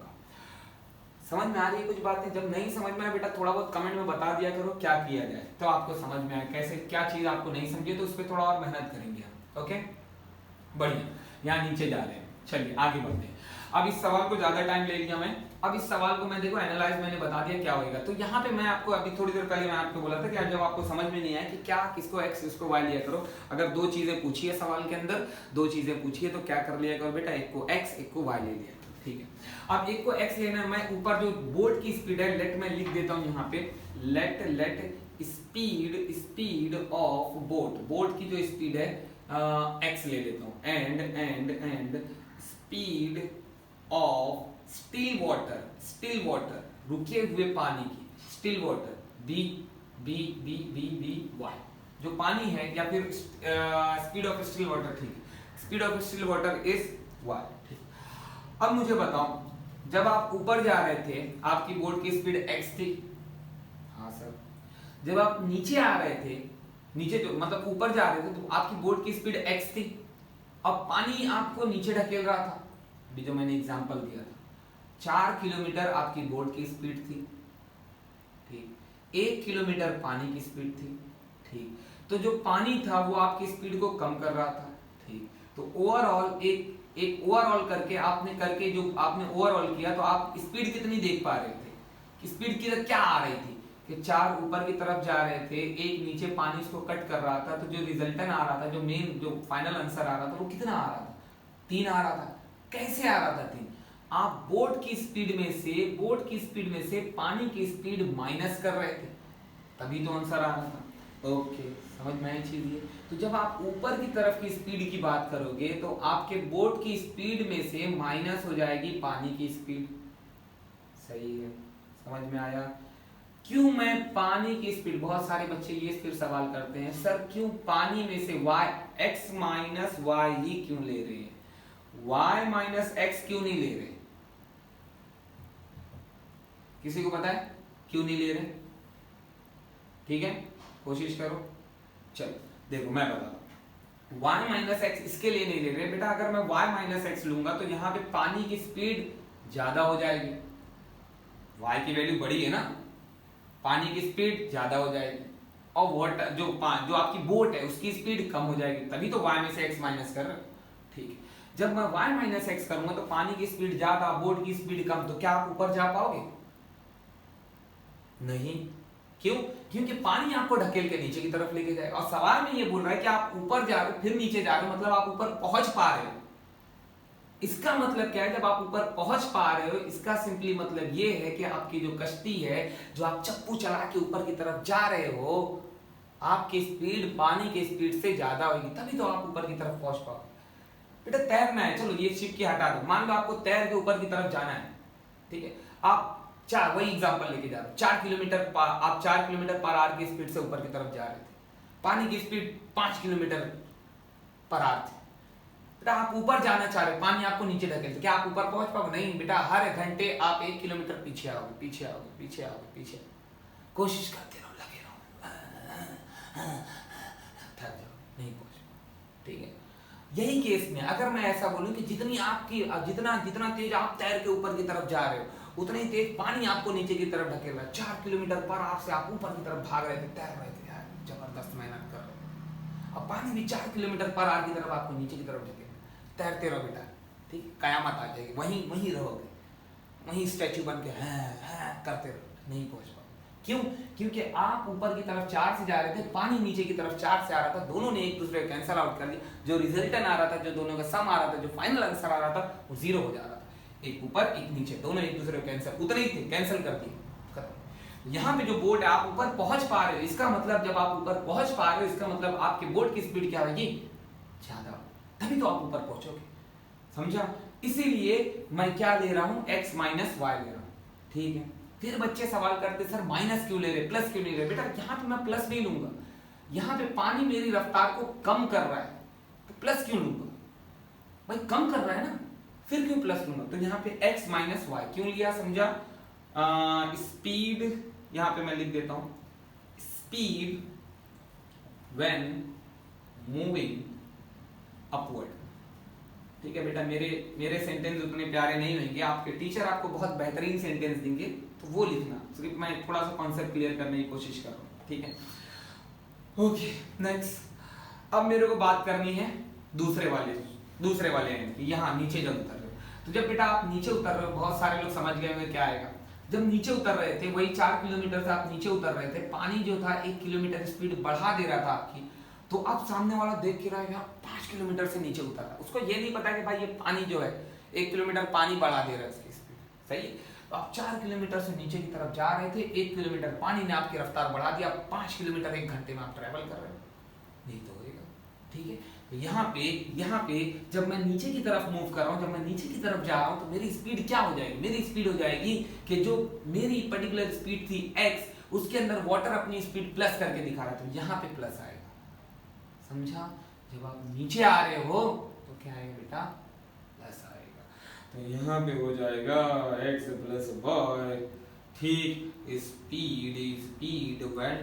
समझ में आ रही है कुछ बातें? जब नहीं समझ में आए बेटा थोड़ा बहुत कमेंट में बता दिया करो क्या किया जाए, तो आपको समझ में आए कैसे, क्या चीज आपको नहीं समझे तो उस पर थोड़ा और मेहनत करेंगे हम। ओके बढ़िया, यहाँ नीचे जा रहे हैं, चलिए आगे बढ़ते हैं। अब इस सवाल को ज्यादा टाइम ले लिया मैं, अब इस सवाल को मैं देखो एनालाइज मैंने बता दिया क्या होगा। तो यहाँ पे मैं आपको अभी थोड़ी देर पहले मैं आपको बोला था कि जब आपको समझ में नहीं आया कि क्या किसको एक्स किसको वाई लिया करो, अगर 2 चीजें पूछी है सवाल के अंदर, 2 चीजें पूछी है तो क्या कर लिया करो बेटा, एक को एक्स एक को वाई ले लिया। ठीक है, अब एक को x लेना है, मैं ऊपर जो बोट की स्पीड है लेट मैं लिख देता हूं यहाँ पे, let speed of boat, boat की जो स्पीड है x ले लेता हूं, and speed of still water रुके हुए पानी की, स्टिल वाटर b y जो पानी है, या फिर स्पीड ऑफ स्टिल वाटर। ठीक है, speed of still water is y। अब मुझे बताओ, जब आप ऊपर जा रहे थे आपकी बोट की स्पीड x थी, हाँ सर। जब आप नीचे आ रहे थे, नीचे जो मतलब ऊपर जा रहे थे, तो आपकी बोट की स्पीड x थी, अब पानी आपको नीचे ढकेल रहा था, अभी जो मैंने एग्जांपल दिया था, 4 किलोमीटर आपकी बोट की स्पीड थी। ठीक, 1 किलोमीटर पानी की स्पीड थी। ठीक, तो जो पानी था वो आपकी स्पीड को कम कर रहा था। ठीक, तो ओवरऑल एक ओवरऑल करके जो आपने ओवरऑल किया, तो आप स्पीड कितनी देख पा रहे थे कि स्पीड की क्या आ रही थी कि 4 ऊपर की तरफ जा रहे थे, 1 नीचे पानी इसको कट कर रहा था, तो जो रिजल्टेंट आ रहा था, जो मेन जो फाइनल आंसर आ रहा था वो कितना आ रहा था? 3 आ रहा था। कैसे आ रहा था 3? आप बोट की स्पीड में से पानी की स्पीड माइनस कर रहे थे, तभी तो आंसर आ रहा था। ओके समझ में आई चीज ये? तो जब आप ऊपर की तरफ की स्पीड की बात करोगे तो आपके बोट की स्पीड में से माइनस हो जाएगी पानी की स्पीड। सही है, समझ में आया? क्यों मैं पानी की स्पीड, बहुत सारे बच्चे ये फिर सवाल करते हैं सर क्यों पानी में से y x minus why he क्यों ले रहे हैं, y माइनस एक्स क्यों नहीं ले रहे, किसी को पता है क्यों नहीं ले रहे? ठीक है, कोशिश करो। चलो देखो मैं बताता हूं, y माइनस एक्स इसके लिए नहीं ले रहे बेटा, अगर मैं y माइनस एक्स लूंगा तो यहाँ पे पानी की स्पीड ज्यादा हो जाएगी, y की वैल्यू बड़ी है ना, पानी की स्पीड ज्यादा हो जाएगी और वाटर जो आपकी बोट है उसकी स्पीड कम हो जाएगी, तभी तो y में से x माइनस कर रहे हो। ठीक है, जब मैं y माइनस एक्स करूंगा तो पानी की स्पीड ज्यादा, बोट की स्पीड कम, तो क्या आप ऊपर जा पाओगे? नहीं। क्यों? क्योंकि पानी आपको ढकेल के नीचे की तरफ लेके जाएगा, और सवाल में ये बोल रहा है कि आप ऊपर जा रहे हो फिर नीचे जा रहे हो, मतलब आप ऊपर पहुंच पा रहे हो। इसका मतलब क्या है, जब आप ऊपर पहुंच पा रहे हो इसका सिंपली मतलब ये है कि आपकी जो कश्ती है, जो आप चप्पू चला के ऊपर की तरफ जा रहे हो, आपकी स्पीड पानी की स्पीड से ज्यादा होगी, तभी तो आप ऊपर की तरफ पहुंच पाओगे। बेटा तैरना है, चलो ये शिप की हटा दो, मान लो आपको तैर के ऊपर की तरफ जाना है, ठीक है, आप वही एग्जांपल लेके जा रहे हो, 4 किलोमीटर आप 4 किलोमीटर पर आवर की स्पीड से ऊपर की तरफ जा रहे थे, पानी की स्पीड 5 किलोमीटर पर आवर थी, बेटा आप ऊपर जाना चाह रहे हो, पानी आपको नीचे ढकेल, क्या आप ऊपर पहुंच पाओगे? नहीं बेटा, हर घंटे आप 1 किलोमीटर पीछे आओगे, पीछे आओगे, पीछे आओगे, पीछे। कोशिश करते रहो, लगे रहो, थक जाओ, नहीं पहुंच। ठीक है, यही केस में अगर मैं ऐसा बोलूं कि जितना तेज आप तैर के ऊपर की तरफ जा रहे हो, उतना ही तेज पानी आपको नीचे की तरफ ढकेल रहा है। 4 किलोमीटर पर आवर से आप ऊपर की तरफ भाग रहे थे, तैर रहे थे, यार जबरदस्त मेहनत कर रहे थे, अब पानी भी 4 किलोमीटर पर आवर की तरफ आपको नीचे की तरफ ढकेल, तैरते रहो बेटा, ठीक, कयामत आ जाएगी, वहीं रहोगे, वहीं स्टैचू बन के हैं करते रहो, नहीं पहुंच पाओगे। क्यों? क्योंकि आप ऊपर की तरफ 4 से जा रहे थे, पानी नीचे की तरफ 4 से आ रहा था, दोनों ने एक दूसरे को कैंसिल आउट कर दिया, जो रिजल्टेंट आ रहा था, जो दोनों का सम आ रहा था, जो फाइनल आंसर आ रहा था, वो 0 हो जा रहा था, एक ऊपर एक नीचे, दोनों एक दूसरे को कैंसिल, उतने ही थे, कैंसिल कर दिए, खत्म। यहाँ पे जो बोट है आप ऊपर पहुंच पा रहे हो, इसका मतलब जब आप ऊपर पहुंच पा रहे हो, इसका मतलब आपके बोट की स्पीड क्या होगी? ज्यादा, तभी तो आप ऊपर पहुंचोगे, समझा? इसीलिए मैं क्या ले रहा हूं, x माइनस वाई ले रहा हूं। ठीक है, फिर बच्चे सवाल करते सर माइनस क्यों ले रहे, प्लस क्यों नहीं ले रहे? बेटा यहाँ पे मैं प्लस नहीं लूंगा, यहाँ पे पानी मेरी रफ्तार को कम कर रहा है, तो प्लस क्यों लूंगा? भाई कम कर रहा है ना, फिर क्यों प्लस लूंगा? तो यहाँ पे x माइनस वाई क्यों लिया, समझा? स्पीड यहाँ पे मैं लिख देता हूं, स्पीड व्हेन मूविंग अपवर्ड। ठीक है बेटा, मेरे सेंटेंस उतने प्यारे नहीं होंगे, आपके टीचर आपको बहुत बेहतरीन सेंटेंस देंगे, तो वो लिखना, सिर्फ मैं थोड़ा सा कॉन्सेप्ट क्लियर करने की कोशिश कर रहा हूँ। ठीक है, ओके नेक्स्ट। अब मेरे को बात करनी है दूसरे वाले एंड की, यहाँ नीचे जब उतर रहे हो, तो जब बेटा आप नीचे उतर रहे हो, बहुत सारे लोग समझ गए होंगे क्या आएगा। जब नीचे उतर रहे थे, वही 4 किलोमीटर से आप नीचे उतर रहे थे, पानी जो था 1 किलोमीटर स्पीड बढ़ा दे रहा था आपकी, तो अब सामने वाला देख के रहा है 5 किलोमीटर से नीचे उतर रहा है, उसको ये नहीं पता कि भाई ये पानी जो है 1 किलोमीटर पानी बढ़ा दे रहा है उसकी स्पीड, सही है। तो आप 4 किलोमीटर से नीचे की तरफ जा रहे थे, 1 किलोमीटर पानी ने आपकी रफ्तार बढ़ा दिया, 5 किलोमीटर 1 घंटे में आप ट्रेवल कर रहे हो, नहीं तो होगा। ठीक है, तो यहाँ पे जब मैं नीचे की तरफ मूव कर रहा हूँ, जब मैं नीचे की तरफ जा रहा हूँ, तो मेरी स्पीड क्या हो जाएगी? मेरी स्पीड हो जाएगी कि जो मेरी पर्टिकुलर स्पीड थी x, उसके अंदर वाटर अपनी स्पीड प्लस करके दिखा रहा है, तो यहाँ पे प्लस आएगा, समझा? जब आप नीचे आ रहे हो तो क्या आएगा बेटा? प्लस आएगा, तो यहाँ पे हो जाएगा x प्लस y। ठीक, स्पीड व्हेन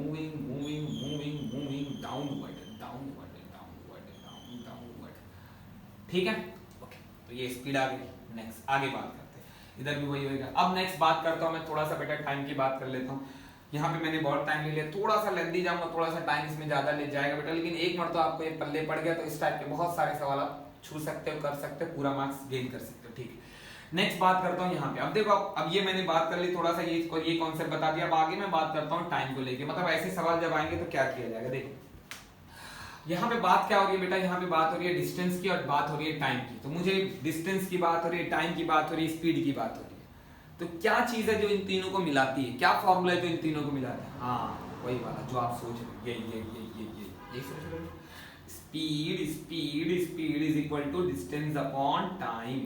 मूविंग डाउनवर्ड। ठीक है, ओके, तो ये स्पीड आ गई। नेक्स्ट आगे बात करते हैं, इधर भी वही होगा। अब नेक्स्ट बात करता हूँ मैं, थोड़ा सा बेटा टाइम की बात कर लेता हूँ। यहाँ पे मैंने बहुत टाइम ले लिया, थोड़ा सा लेंदी जाऊंगा, थोड़ा सा टाइम इसमें ज्यादा ले जाएगा बेटा, लेकिन एक बार तो आपको ये पल्ले पड़ गया, तो इस टाइप के बहुत सारे सवाल आप छू सकते हो, कर सकते हो, पूरा मार्क्स गेन कर सकते हो। ठीक है, नेक्स्ट बात करता हूँ यहाँ पे। अब देखो, अब ये मैंने बात कर ली, थोड़ा सा ये कॉन्सेप्ट बता दिया। अब आगे मैं बात करता हूँ टाइम को लेके, मतलब ऐसे सवाल जब आएंगे तो क्या किया जाएगा। देखो यहाँ पे बात क्या हो रही है बेटा, यहाँ पे बात हो रही है डिस्टेंस की और बात हो रही है टाइम की। तो मुझे डिस्टेंस की बात हो रही है, टाइम की बात हो रही है, स्पीड की बात हो रही है। तो क्या चीज है जो इन तीनों को मिलाती है, क्या फॉर्मूला है जो इन तीनों को मिलाता है? हाँ, वही वाला जो आप सोच रहे हो, ये सोच रहे हो। Speed is equal to distance upon time,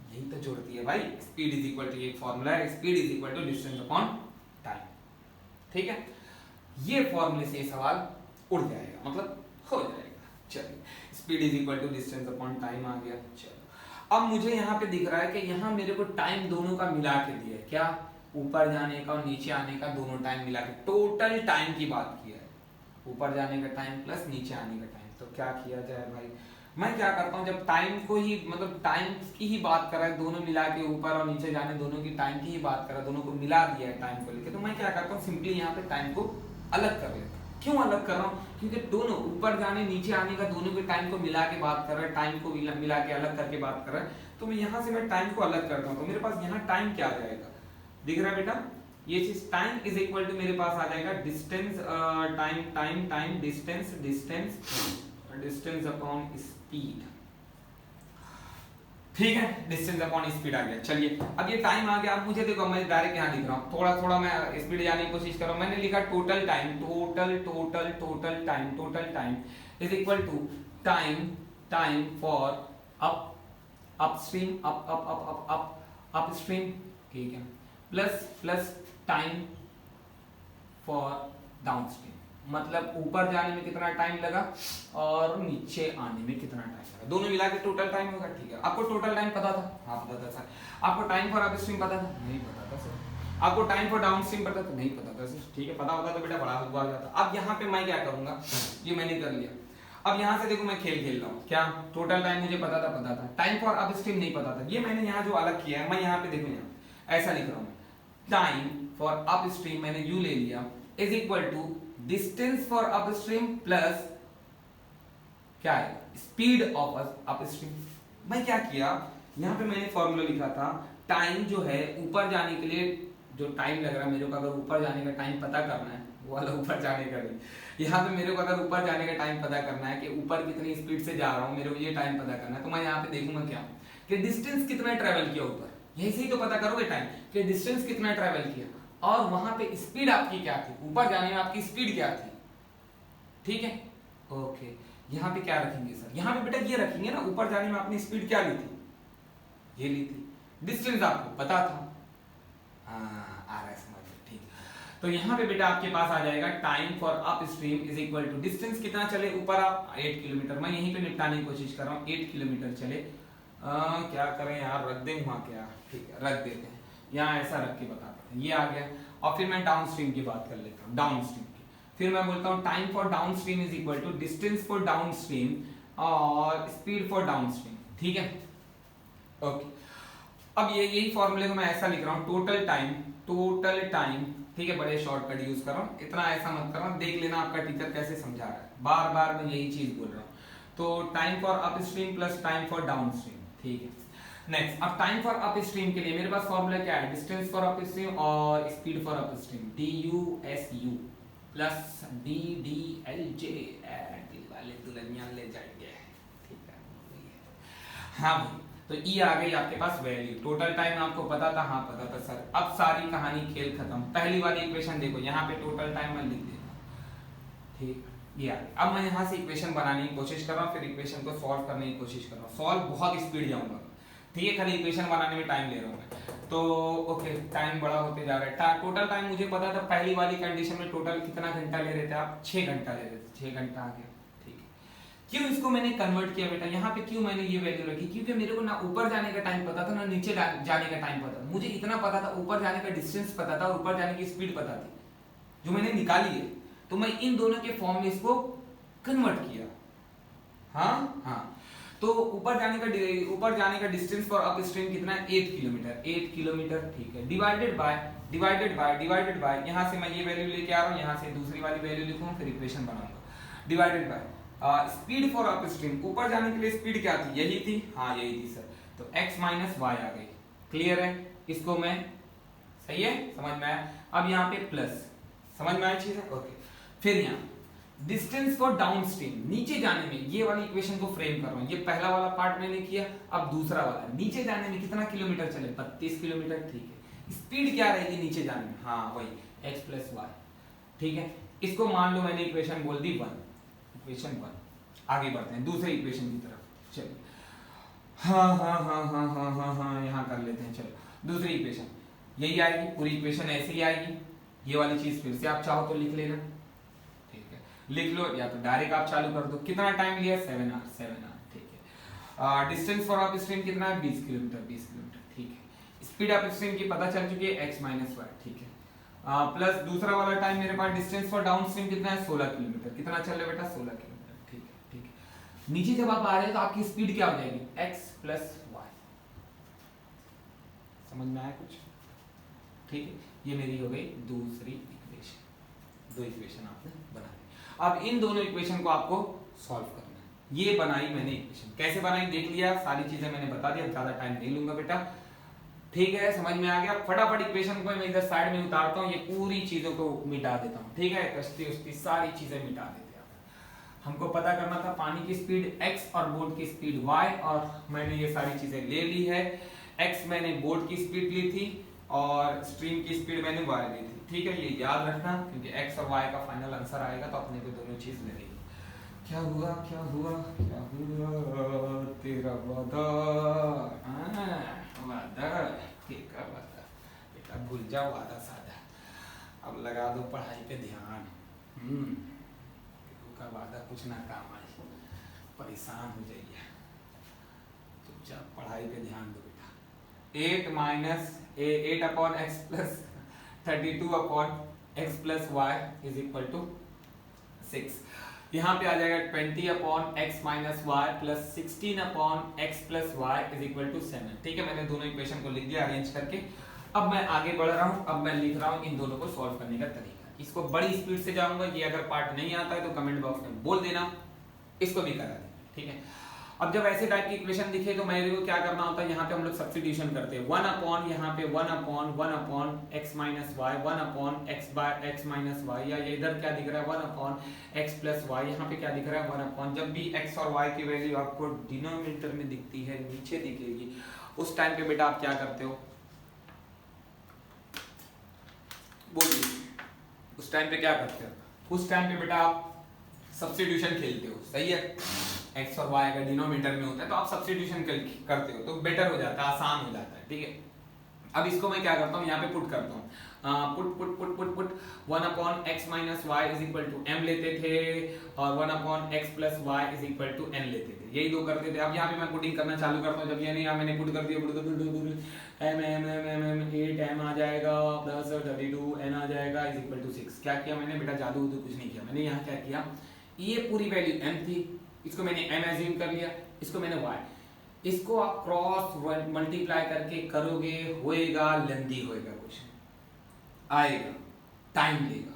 यही तो जोड़ती है भाई, स्पीड इज इक्वल टू, एक फॉर्मूला है, speed is equal to distance upon time. ठीक है, ये फॉर्मूले से सवाल उड़ जाएगा, मतलब हो जाएगा। चलिए, speed is equal to distance upon time आ गया। चलो, अब मुझे यहाँ पे दिख रहा है कि यहाँ मेरे को टाइम दोनों का मिला के दिया है, क्या, ऊपर जाने का और नीचे आने का दोनों टाइम मिला के, टोटल टाइम की बात की है, ऊपर जाने का टाइम प्लस नीचे आने का टाइम। तो क्या किया जाए भाई, मैं क्या करता हूँ, जब टाइम को ही, मतलब टाइम की ही बात कर रहा है, दोनों मिला के ऊपर और नीचे जाने दोनों की टाइम की ही बात कर रहा है, दोनों को मिला दिया है टाइम को लेके, तो मैं क्या करता हूँ, सिंपली यहाँ पे टाइम को अलग कर लेता हूँ। क्यों अलग कर रहा हूँ, क्योंकि दोनों ऊपर जाने नीचे आने का दोनों के टाइम को मिला के बात कर रहा है, टाइम को मिला के अलग करके बात कर रहा है, तो मैं यहाँ से मैं टाइम को अलग करता हूँ, तो मेरे पास यहाँ टाइम क्या आ जाएगा, दिख रहा है बेटा, ये चीज टाइम इज इक्वल टू मेरे पास आ जाएगा distance, time time time distance, distance upon speed. ठीक है, डिस्टेंस अपॉन स्पीड आ गया। चलिए, अब ये टाइम आ गया, अब मुझे देखो, मैं डायरेक्ट यहाँ लिख रहा हूँ, थोड़ा थोड़ा मैं स्पीड जाने की कोशिश कर रहा हूँ। मैंने लिखा total time, total time is equal to time for upstream, upstream, ठीक है, प्लस टाइम फॉर डाउनस्ट्रीम, मतलब ऊपर जाने में कितना टाइम लगा और नीचे आने में कितना टाइम लगा, दोनों मिला के टोटल टाइम होगा। ठीक है, आपको टोटल टाइम पता था? हाँ पता था सर। आपको टाइम फॉर अपस्ट्रीम पता था? नहीं पता था सर। आपको टाइम फॉर डाउनस्ट्रीम पता था? नहीं पता था सर। ठीक है, पता होता तो बेटा बड़ा हुआ जाता। अब यहाँ पे मैं क्या करूंगा, ये मैंने कर लिया। अब यहाँ से देखो, मैं खेल खेल रहा हूँ, क्या टोटल टाइम मुझे पता था, टाइम फॉर अपस्ट्रीम नहीं पता था। ये मैंने यहाँ जो अलग किया है, मैं यहाँ पे देखो, यहाँ ऐसा लिख रहा हूँ, टाइम फॉर अपस्ट्रीम मैंने यू ले लिया is equal to distance for upstream plus क्या है, स्पीड ऑफ अपस्ट्रीम। मैं क्या किया, यहाँ पे मैंने फॉर्मूला लिखा था, टाइम जो है ऊपर जाने के लिए जो टाइम लग रहा है मेरे को, अगर ऊपर जाने का टाइम पता करना है, वो वाला ऊपर जाने का नहीं, यहाँ पे मेरे को अगर ऊपर जाने का टाइम पता करना है कि ऊपर कितनी स्पीड से जा रहा हूँ, मेरे को ये टाइम पता करना है, तो मैं यहाँ पे देखूंगा क्या कि डिस्टेंस कितना ट्रेवल किया ऊपर, यही से ही तो पता करोगे टाइम कि डिस्टेंस कितना ट्रेवल किया, और वहां पे स्पीड आपकी क्या थी, ऊपर जाने में आपकी स्पीड क्या थी। ठीक है, ओके, यहाँ पे क्या रखेंगे सर, यहाँ पे बेटा ये रखेंगे ना, ऊपर जाने में आपने स्पीड क्या ली थी, ये ली थी, डिस्टेंस आपको पता था। आ रहा है समझ में, ठीक। तो यहाँ पे बेटा आपके पास आ जाएगा time for upstream is equal to distance कितना चले ऊपर आप 8 किलोमीटर, मैं यहीं पे निपटाने की कोशिश कर रहा हूँ, 8 किलोमीटर चले, क्या करें यार, रख दें वहां क्या, ठीक है रख देते हैं, यहाँ ऐसा रख के बताते हैं, ये आ गया। और फिर मैं डाउन स्ट्रीम की बात कर लेता हूँ, डाउन स्ट्रीम की, फिर मैं बोलता हूँ time for downstream is equal to distance for downstream और स्पीड फॉर डाउन स्ट्रीम। ठीक है, ओके। अब ये यही फॉर्मूले को मैं ऐसा लिख रहा हूँ, टोटल टाइम, ठीक है, बड़े शॉर्टकट यूज कर रहा हूँ, इतना ऐसा मत करना, देख लेना आपका टीचर कैसे समझा रहा है, बार बार मैं यही चीज बोल रहा हूँ। तो time for up stream plus time for downstream, ठीक है। नेक्स्ट, अब टाइम फॉर अप स्ट्रीम के लिए मेरे पास फॉर्मूला क्या है, डिस्टेंस फॉर अप स्ट्रीम और speed for up stream, DUSU plus DDLJ, दिल वाले दुल्हनिया ले जाएंगे, ठीक है। हाँ भाई, तो ई आ गई आपके पास वैल्यू, टोटल टाइम आपको पता था, हाँ पता था सर। अब सारी कहानी खेल खत्म, पहली वाली इक्वेशन देखो, यहाँ पे टोटल टाइम मैं लिख देता हूँ, ठीक, ये आ गई। अब मैं यहाँ से इक्वेशन बनाने की कोशिश कर रहा हूँ, फिर इक्वेशन को सॉल्व करने की कोशिश कर रहा हूँ, सॉल्व बहुत स्पीड जाऊंगा, ठीक है, खाली इक्वेशन बनाने में टाइम ले रहा हूँ मैं। तो ओके, टाइम बड़ा होते जा रहा है, टोटल टाइम मुझे पता था, पहली वाली कंडीशन में टोटल कितना घंटा ले रहे थे आप, 6 घंटा ले रहे थे, 6 घंटा आ गया, ठीक है। क्यों इसको मैंने कन्वर्ट किया बेटा, यहाँ पे क्यों मैंने ये वैल्यू रखी, क्योंकि मेरे को ना ऊपर जाने का टाइम पता था ना नीचे जाने का टाइम पता था, मुझे इतना पता था, ऊपर जाने का डिस्टेंस पता था, ऊपर जाने की स्पीड पता थी, जो मैंने निकाली है, तो मैं इन दोनों के फॉर्म में इसको कन्वर्ट किया। हाँ हाँ, तो ऊपर जाने का डिस्टेंस फॉर अप स्ट्रीम कितना है, 8 किलोमीटर, ठीक है, डिवाइडेड बाय यहाँ से मैं ये वैल्यू लेके आ रहा हूँ, यहाँ से दूसरी वाली वैल्यू लिखूँ, फिर इक्वेशन बनाऊंगा, divided by speed for up stream, ऊपर जाने के लिए स्पीड क्या थी, यही थी, हाँ यही थी सर, तो x माइनस वाई आ गई, क्लियर है, इसको मैं, सही है, समझ में आया। अब यहाँ पे प्लस, समझ में आया चीज है, ओके। फिर यहाँ डिस्टेंस फॉर डाउनस्ट्रीम, नीचे जाने में, ये वाली इक्वेशन को फ्रेम कर रहा हूँ, ये पहला वाला पार्ट मैंने किया, अब दूसरा वाला, नीचे जाने में कितना किलोमीटर चले, 32 किलोमीटर, ठीक है। स्पीड क्या रहेगी नीचे जाने में, हाँ वही x प्लस वाई, ठीक है। इसको मान लो मैंने इक्वेशन बोल दी 1, इक्वेशन 1। आगे बढ़ते हैं दूसरे इक्वेशन की तरफ, चलिए। हाँ हाँ हाँ हाँ हाँ हाँ हाँ, यहाँ कर लेते हैं। चलो दूसरी इक्वेशन यही आएगी, पूरी इक्वेशन ऐसे ही आएगी। ये वाली चीज फिर से आप चाहो तो लिख लेना, ठीक है, लिख लो, या तो डायरेक्ट आप चालू कर दो। कितना टाइम लिया? 7 आवर, 7 आवर, ठीक है। डिस्टेंस फॉर अप स्ट्रीम कितना है? 20 किलोमीटर, 20 किलोमीटर, ठीक है। स्पीड अप स्ट्रीम की पता चल चुकी है, x माइनस वाई, ठीक है। प्लस दूसरा वाला टाइम मेरे पास डिस्टेंस फॉर डाउन स्ट्रीम कितना है? 16 किलोमीटर। कितना चल रहा है बेटा? 16 किलोमीटर, ठीक है, ठीक है। नीचे जब आप आ रहे हैं तो आपकी स्पीड क्या हो जाएगी? x plus y. समझ में आया कुछ? ठीक है, ये मेरी हो गई दूसरी इक्वेशन। दो इक्वेशन आपने बना ली। अब इन दोनों इक्वेशन को आपको सॉल्व करना है। ये बनाई मैंने इक्वेशन, कैसे बनाई देख लिया, सारी चीजें मैंने बता दी, अब ज्यादा टाइम नहीं लूंगा बेटा, ठीक है, समझ में आ गया। फटाफट इक्वेशन को मैं इधर साइड में उतारता हूँ, ये पूरी चीजों को मिटा देता हूँ, ठीक है, कश्ती उश्ती सारी चीजें मिटा देते हैं। हमको पता करना था पानी की स्पीड x और बोट की स्पीड y, और मैंने ये सारी चीजें ले ली है। x मैंने बोट की स्पीड ली थी और स्ट्रीम की स्पीड मैंने y ली थी, ठीक है, ये याद रखना, क्योंकि x और y का फाइनल आंसर आएगा तो अपने को दोनों चीज लगेगी। क्या हुआ क्या हुआ क्या हुआ तेरा वादा, वादा का वादा, बेटा भूल जाओ वादा सादा, अब लगा दो पढ़ाई पे ध्यान। का वादा कुछ ना काम आए, परेशान हो जाइए, चुपचाप पढ़ाई पे ध्यान दो बेटा। 8 minus 8 upon x plus 32 upon x plus y is equal to 6। यहाँ पे आ जाएगा 20 upon x minus y plus 16 upon x plus y is equal to 7, ठीक है। मैंने दोनों इक्वेशन को लिख दिया अरेंज करके। अब मैं आगे बढ़ रहा हूँ, अब मैं लिख रहा हूँ इन दोनों को सॉल्व करने का तरीका। इसको बड़ी स्पीड से जाऊंगा, ये अगर पार्ट नहीं आता है तो कमेंट बॉक्स में बोल देना, इसको भी करा देना, ठीक है। अब जब ऐसे टाइप की इक्वेशन दिखे तो मेरे को क्या करना होता है, यहाँ पे हम लोग सब्स्टिट्यूशन करते हैं। 1 अपॉन यहाँ पे 1 upon x minus y, 1 upon x by x minus y, या इधर क्या दिख रहा है 1 अपॉन एक्स प्लस वाई, यहाँ पे क्या दिख रहा है 1 अपॉन। जब भी एक्स और वाई की वैल्यू आपको डिनोमिनेटर में दिखती है, नीचे दिखेगी, उस टाइम पे बेटा आप क्या करते हो, बोलिए, उस टाइम पे क्या करते हो? उस टाइम पे बेटा आप सब्स्टिट्यूशन खेलते हो, सही है। एक्स और वाई अगर डिनोमिनेटर में होता है तो आप सब्स्टिट्यूशन करते हो, तो बेटर हो जाता है, आसान हो जाता है, ठीक है। अब इसको मैं क्या करता हूँ, यहाँ पे पुट करता हूँ, put put put put put 1 upon x minus y is equal to m लेते थे, और 1 upon x plus y is equal to n लेते थे, यही दो करते थे। अब यहाँ पे मैं पुटिंग करना चालू करता हूँ, जब ये नहीं मैंने पुट कर दिया, m 8 m आ जाएगा प्लस 32 n आ जाएगा इज इक्वल टू 6। क्या किया मैंने बेटा? जादू तो कुछ नहीं किया मैंने। यहाँ क्या किया, ये पूरी वैल्यू m थी, इसको मैंने m एज्यूम कर लिया, इसको मैंने y, इसको आप क्रॉस मल्टीप्लाई करके करोगे, होएगा लेंदी, होएगा कुछ आएगा, टाइम लेगा,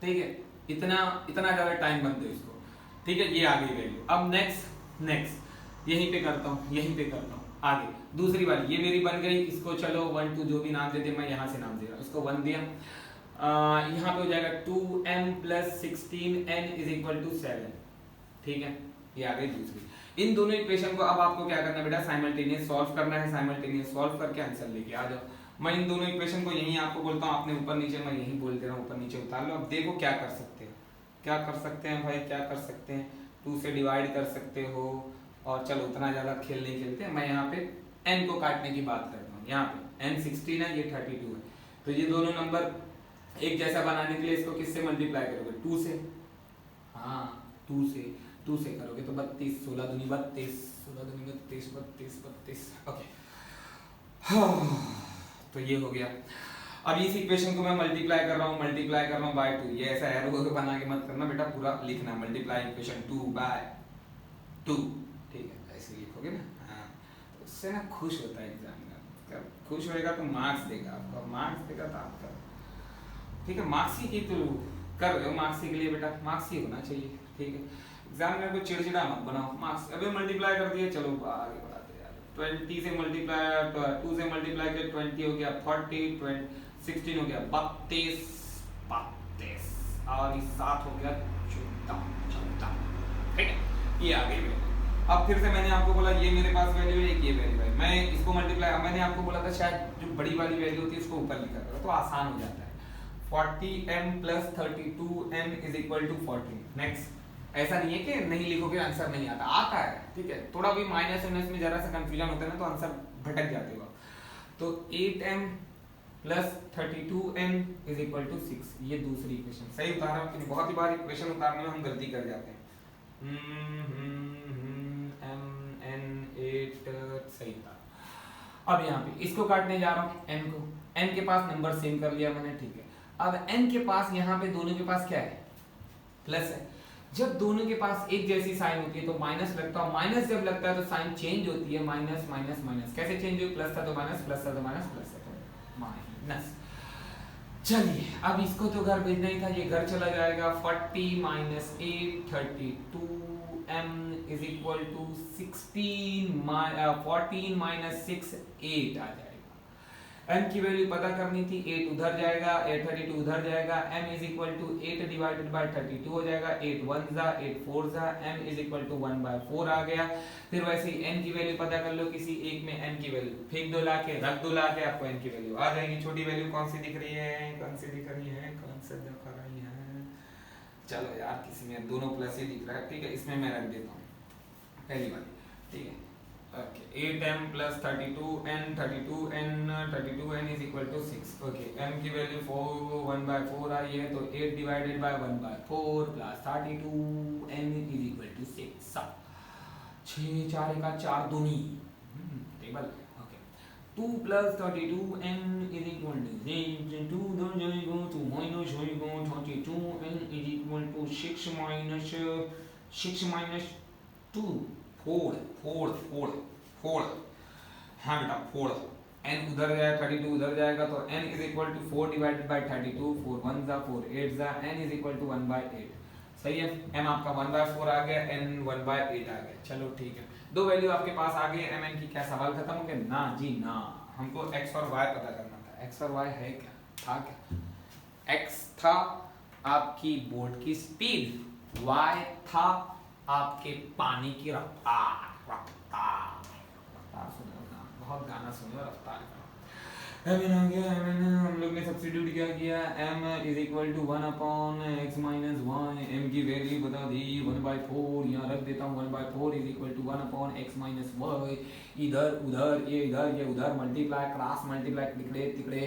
ठीक है, इतना ज्यादा टाइम बनते हो इसको, ठीक है। ये आ गई वैल्यू। अब नेक्स्ट यहीं पे करता हूँ, यहीं पे करता हूँ आगे। दूसरी वाली ये मेरी बन गई, इसको चलो 1 2 जो भी नाम देते मैं यहाँ से नाम दे रहा हूँ, इसको 1 दिया। यहाँ पे हो जाएगा 2m plus 16n is equal to 7, ठीक है, ये आ गई दूसरी। इन दोनों इक्वेशन को अब आपको क्या करना है बेटा, साइमल्टेनियस सॉल्व करना है। साइमल्टेनियस सॉल्व करके आंसर लेके आ जाओ। मैं इन दोनों इक्वेशन को यहीं आपको बोलता हूँ, आपने ऊपर नीचे मैं यहीं बोल दे रहा हूँ, ऊपर नीचे उतार लो। अब देखो क्या कर सकते हो, क्या कर सकते हैं भाई, क्या कर सकते हैं, 2 से डिवाइड कर सकते हो, और चलो उतना ज्यादा खेल नहीं खेलते, मैं यहाँ पे n को काटने की बात करता हूँ। यहाँ पे n 16 है, ये 32 है, तो ये दोनों नंबर एक जैसा बनाने के लिए इसको किससे मल्टीप्लाई करोगे? 2 से, हाँ 2 से करोगे तो 32, 16 दूनी 32, 16 दूनी 32, 32 32, ओके। तो ये हो गया। अब इस इक्वेशन को मैं मल्टीप्लाई कर रहा हूँ बाय 2। ये ऐसा एरो बना के मत करना बेटा, पूरा लिखना मल्टीप्लाई इक्वेशन 2 बाय 2, ठीक है, ऐसे लिखोगे ना, हाँ, उससे ना खुश होता है एग्जामिनर, खुश होएगा तो मार्क्स देगा आपको, मार्क्स देगा तो आपका, ठीक है। मार्क्स ही की तो कर रहे हो, मार्क्स के लिए बेटा मार्क्स ही होना चाहिए, ठीक है। एग्जामिनर को चिड़चिड़ा मत बनाओ, मार्क्स अभी मल्टीप्लाई कर दिए, चलो आगे बढ़ाते यार। 20 से मल्टीप्लाई 2 से मल्टीप्लाई किया 20 हो गया 40, 16 हो गया 32, और 7 हो गया 14, ठीक है, ये आ गई वैल्यू। अब फिर से मैंने आपको बोला ये मेरे पास वैल्यू है, ये वैल्यू है, मैं इसको मल्टीप्लाई, मैंने आपको बोला था शायद जो बड़ी वाली वैल्यू होती है इसको ऊपर लिखा करो तो आसान हो जाता है। 40m plus 32n is equal to 40। Next ऐसा नहीं है कि नहीं लिखोगे आंसर नहीं आता, आता है, ठीक है। थोड़ा भी माइनस माइनस में जरा सा कंफ्यूजन होता है ना तो आंसर भटक जाते हो। तो 8m plus 32n is equal to 6, ये दूसरी इक्वेशन सही उतारा। बहुत ही बार इक्वेशन उतारने में हम गलती कर जाते हैं। m n 8 सही था। अब यहाँ पे इसको काटने जा रहा हूँ n को, n के पास नंबर सेम कर लिया मैंने, ठीक है। अब n के पास यहाँ पे दोनों के पास क्या है, प्लस है। जब दोनों के पास एक जैसी साइन होती है तो माइनस लगता है, माइनस जब लगता है तो साइन चेंज होती है, माइनस माइनस माइनस। कैसे चेंज हुई, प्लस था तो माइनस, प्लस था तो माइनस, प्लस था तो माइनस। चलिए अब इसको तो घर भेजना ही था, ये घर चला जाएगा। 40 minus 8 32 m is equal to 14 minus 6 8 आ जाएगा। m की वैल्यू पता करनी थी, 8 उधर जाएगा, 32 उधर जाएगा, m is equal to 8 divided by 32 हो जाएगा, 8 1 जा 8 4 जा, m इज इक्वल टू 1/4 आ गया। फिर वैसे ही n की वैल्यू पता कर लो, किसी एक में n की वैल्यू फेंक दो लाके, रख दो लाके, आपको n की वैल्यू आ जाएगी। छोटी वैल्यू कौन सी दिख रही है, कौन सी दिख रही है, कौन सी दिख रही है, चलो यार किसी में दोनों प्लस ही दिख रहा है, ठीक है, इसमें मैं रख देता हूँ पहली बात, ठीक है। Okay, 8m plus 32n is equal to 6. Okay, m की वैल्यू 1/4 आई है, तो 8 divided bye 1/4 plus 32n is equal to 6। 6 4 का 4 दूनी table. Okay, 2 plus 32n is equal to 6, 2 उधर जाएगा तो माइनस होएगा, 32n is equal to 6 minus 2 फोड़ हाँ बेटा फोड़, n उधर जाएगा 32 उधर जाएगा तो n is equal to 4 divided by 32, 4 1 जा 4 8 जा, n इज इक्वल टू 1/8। सही है, m आपका 1/4 आ गया, n 1/8 आ गया। चलो ठीक है, दो वैल्यू आपके पास आ गई mn की। क्या सवाल खत्म हो गया? ना जी ना, हमको x और y पता करना था। x और y है क्या, था क्या? x था आपकी बोट की स्पीड, y था आपके पानी की रफ्तार। बहुत गाना सुनो, रफ्तार mn आ गया। mn हम लोग ने सब्स्टिट्यूट क्या किया, m is equal to 1/x minus y। m की वैल्यू बता दी 1/4, यहाँ रख देता हूँ 1/4 is equal to 1/x minus y। इधर उधर ये इधर ये उधर मल्टीप्लाई क्रॉस मल्टीप्लाई तिकड़े तिकड़े